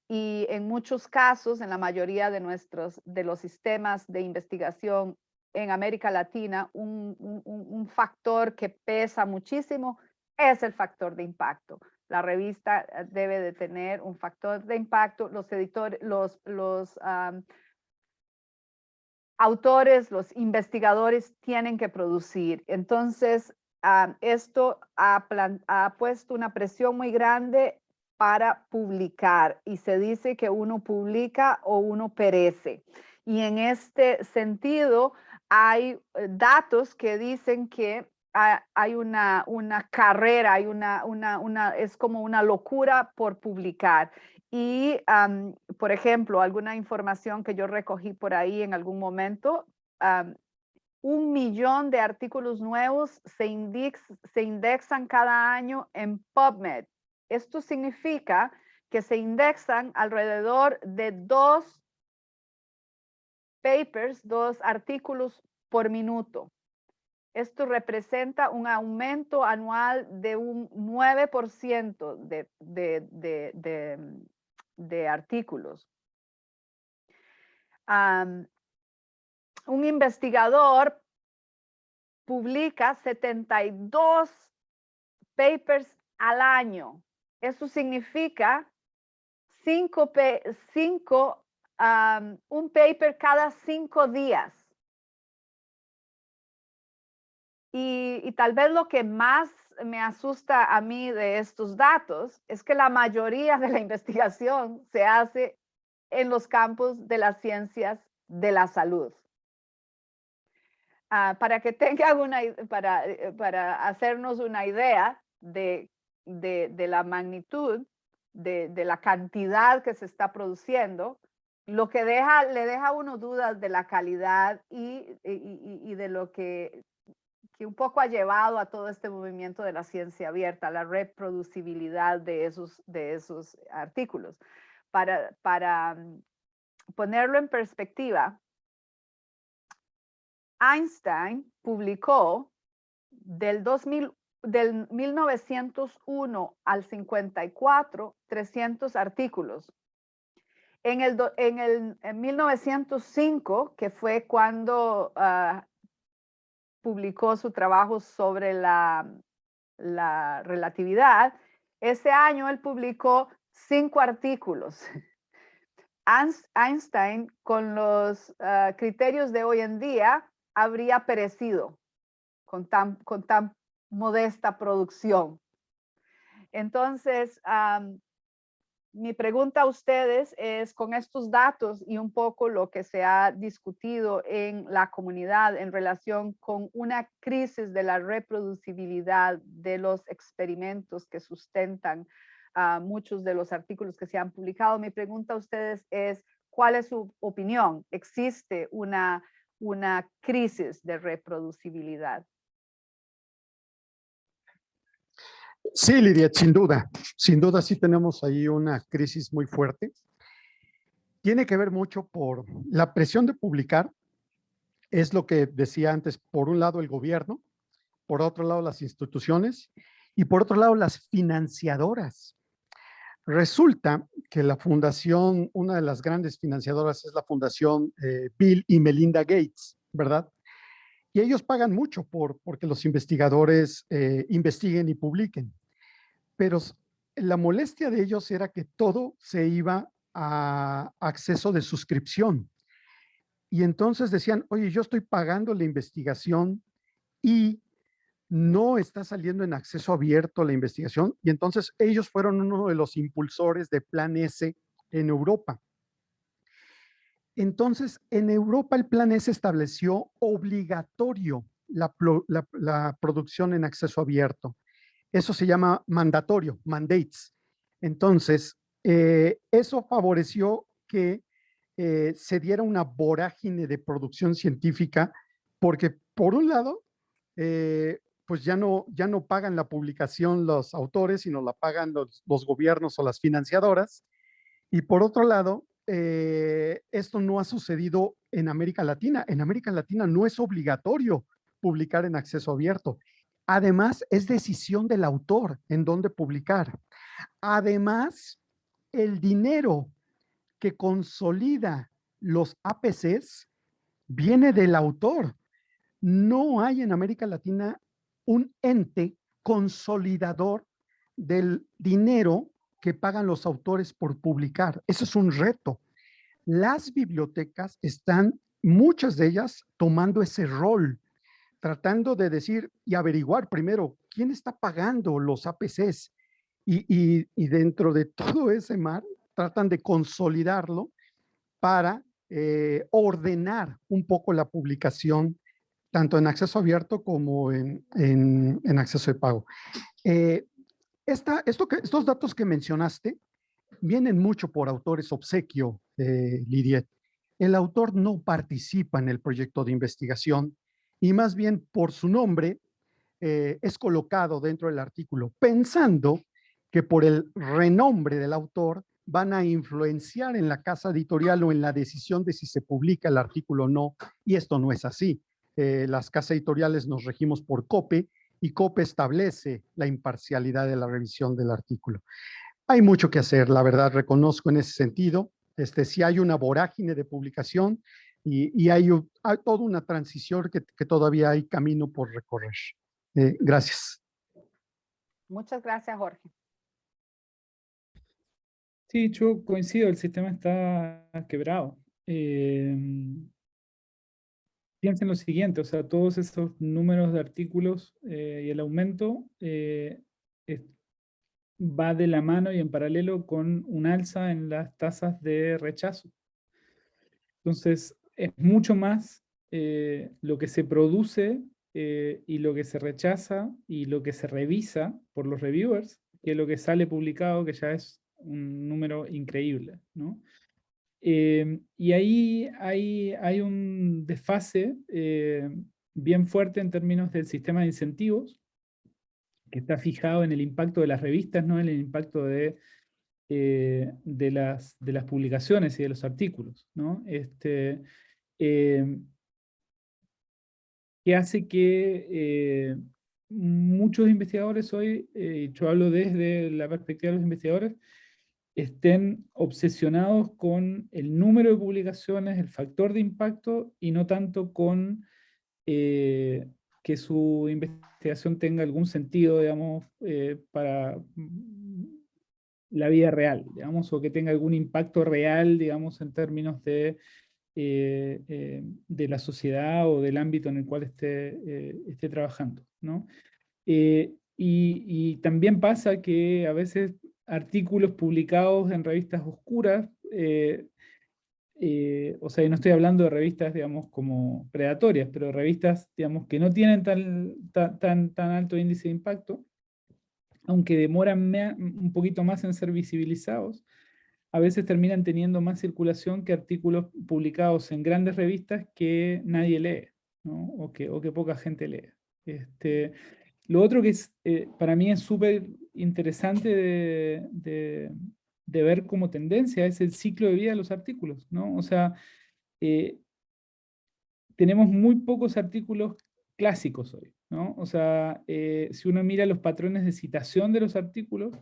Y en muchos casos, en la mayoría de los sistemas de investigación en América Latina, un factor que pesa muchísimo es el factor de impacto. La revista debe de tener un factor de impacto. Los editores, autores, los investigadores tienen que producir. Entonces, esto ha puesto una presión muy grande para publicar y se dice que uno publica o uno perece. Y en este sentido, hay datos que dicen que hay una carrera, es como una locura por publicar. Y, por ejemplo, alguna información que yo recogí por ahí en algún momento, 1 millón de artículos nuevos se indexan cada año en PubMed. Esto significa que se indexan alrededor de 2 papers, 2 artículos por minuto. Esto representa un aumento anual de un 9% de artículos. Un investigador publica 72 papers al año. Eso significa un paper cada 5 días. Y tal vez lo que más me asusta a mí de estos datos es que la mayoría de la investigación se hace en los campos de las ciencias de la salud. Para que tengan para hacernos una idea de la magnitud, de la cantidad que se está produciendo, lo que le deja a uno dudas de la calidad y de lo que un poco ha llevado a todo este movimiento de la ciencia abierta, la reproducibilidad de esos artículos. Para ponerlo en perspectiva, Einstein publicó del 1901 al 54, 300 artículos. En 1905, que fue cuando publicó su trabajo sobre la relatividad, ese año él publicó 5 artículos. Einstein, con los criterios de hoy en día, habría perecido con tan modesta producción. Entonces, mi pregunta a ustedes es, con estos datos y un poco lo que se ha discutido en la comunidad en relación con una crisis de la reproducibilidad de los experimentos que sustentan muchos de los artículos que se han publicado, mi pregunta a ustedes es, ¿cuál es su opinión? ¿Existe una crisis de reproducibilidad? Sí, Lidia, sin duda sí tenemos ahí una crisis muy fuerte. Tiene que ver mucho por la presión de publicar, es lo que decía antes, por un lado el gobierno, por otro lado las instituciones y por otro lado las financiadoras. Resulta que la fundación, una de las grandes financiadoras es la fundación Bill y Melinda Gates, ¿verdad? Y ellos pagan mucho porque los investigadores investiguen y publiquen. Pero la molestia de ellos era que todo se iba a acceso de suscripción. Y entonces decían, oye, yo estoy pagando la investigación y no está saliendo en acceso abierto la investigación. Y entonces ellos fueron uno de los impulsores de Plan S en Europa. Entonces, en Europa el Plan S estableció obligatorio la producción en acceso abierto. Eso se llama mandatorio, mandates. Entonces, eso favoreció que se diera una vorágine de producción científica, porque por un lado, pues ya no pagan la publicación los autores, sino la pagan los gobiernos o las financiadoras. Y por otro lado, esto no ha sucedido en América Latina. En América Latina no es obligatorio publicar en acceso abierto. Además, es decisión del autor en dónde publicar. Además, el dinero que consolida los APCs viene del autor. No hay en América Latina un ente consolidador del dinero que pagan los autores por publicar. Eso es un reto. Las bibliotecas están muchas de ellas tomando ese rol, tratando de decir y averiguar primero quién está pagando los APCs y dentro de todo ese mar tratan de consolidarlo para ordenar un poco la publicación tanto en acceso abierto como en acceso de pago. Estos datos que mencionaste vienen mucho por autores obsequio, Lidiet. El autor no participa en el proyecto de investigación y más bien por su nombre es colocado dentro del artículo, pensando que por el renombre del autor van a influenciar en la casa editorial o en la decisión de si se publica el artículo o no, y esto no es así. Las casas editoriales nos regimos por COPE y COPE establece la imparcialidad de la revisión del artículo. Hay mucho que hacer, la verdad, reconozco en ese sentido. Sí hay una vorágine de publicación y hay toda una transición que todavía hay camino por recorrer. Gracias. Muchas gracias, Jorge. Sí, yo coincido, el sistema está quebrado. Piensen lo siguiente, o sea, todos esos números de artículos y el aumento va de la mano y en paralelo con un alza en las tasas de rechazo. Entonces, es mucho más lo que se produce y lo que se rechaza y lo que se revisa por los reviewers que lo que sale publicado, que ya es un número increíble, ¿no? Y ahí hay un desfase bien fuerte en términos del sistema de incentivos, que está fijado en el impacto de las revistas, no en el impacto de las publicaciones y de los artículos, ¿no? Que hace que muchos investigadores hoy, yo hablo desde la perspectiva de los investigadores, estén obsesionados con el número de publicaciones, el factor de impacto, y no tanto con que su investigación tenga algún sentido, digamos, para la vida real, digamos, o que tenga algún impacto real, digamos, en términos de la sociedad o del ámbito en el cual esté trabajando, ¿no? Y también pasa que a veces artículos publicados en revistas oscuras, o sea, y no estoy hablando de revistas, digamos, como predatorias, pero revistas, digamos, que no tienen tan alto índice de impacto, aunque demoran un poquito más en ser visibilizados, a veces terminan teniendo más circulación que artículos publicados en grandes revistas que nadie lee, ¿no? o que poca gente lee. Lo otro que es, para mí es súper interesante de ver como tendencia es el ciclo de vida de los artículos, ¿no? O sea, tenemos muy pocos artículos clásicos hoy, ¿no? O sea, si uno mira los patrones de citación de los artículos,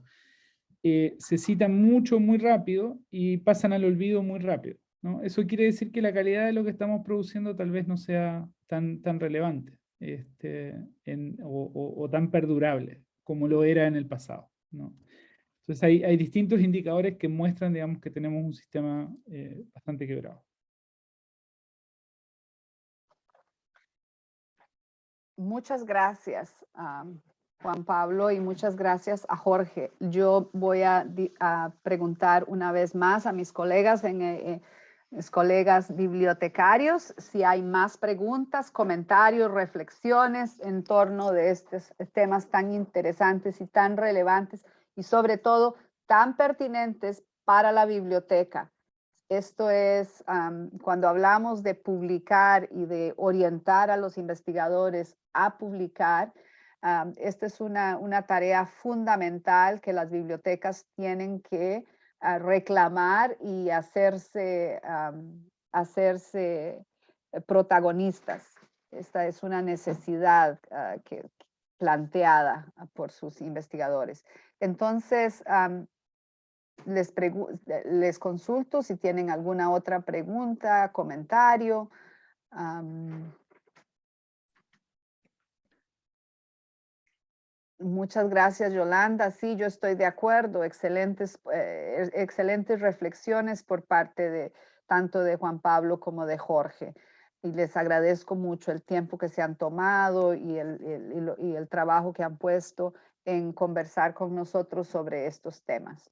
se citan mucho, muy rápido y pasan al olvido muy rápido, ¿no? Eso quiere decir que la calidad de lo que estamos produciendo tal vez no sea tan relevante o tan perdurable como lo era en el pasado, ¿no? Entonces hay distintos indicadores que muestran, digamos, que tenemos un sistema bastante quebrado. Muchas gracias, Juan Pablo, y muchas gracias a Jorge. Yo voy a preguntar una vez más a mis colegas, mis colegas bibliotecarios, si hay más preguntas, comentarios, reflexiones en torno de estos temas tan interesantes y tan relevantes y sobre todo tan pertinentes para la biblioteca. Esto es cuando hablamos de publicar y de orientar a los investigadores a publicar. Esta es una tarea fundamental que las bibliotecas tienen que reclamar y hacerse protagonistas. Esta es una necesidad planteada por sus investigadores. Entonces, les consulto si tienen alguna otra pregunta, comentario. Muchas gracias, Yolanda. Sí, yo estoy de acuerdo. Excelentes reflexiones por parte de tanto de Juan Pablo como de Jorge. y les agradezco mucho el tiempo que se han tomado y el trabajo que han puesto en conversar con nosotros sobre estos temas.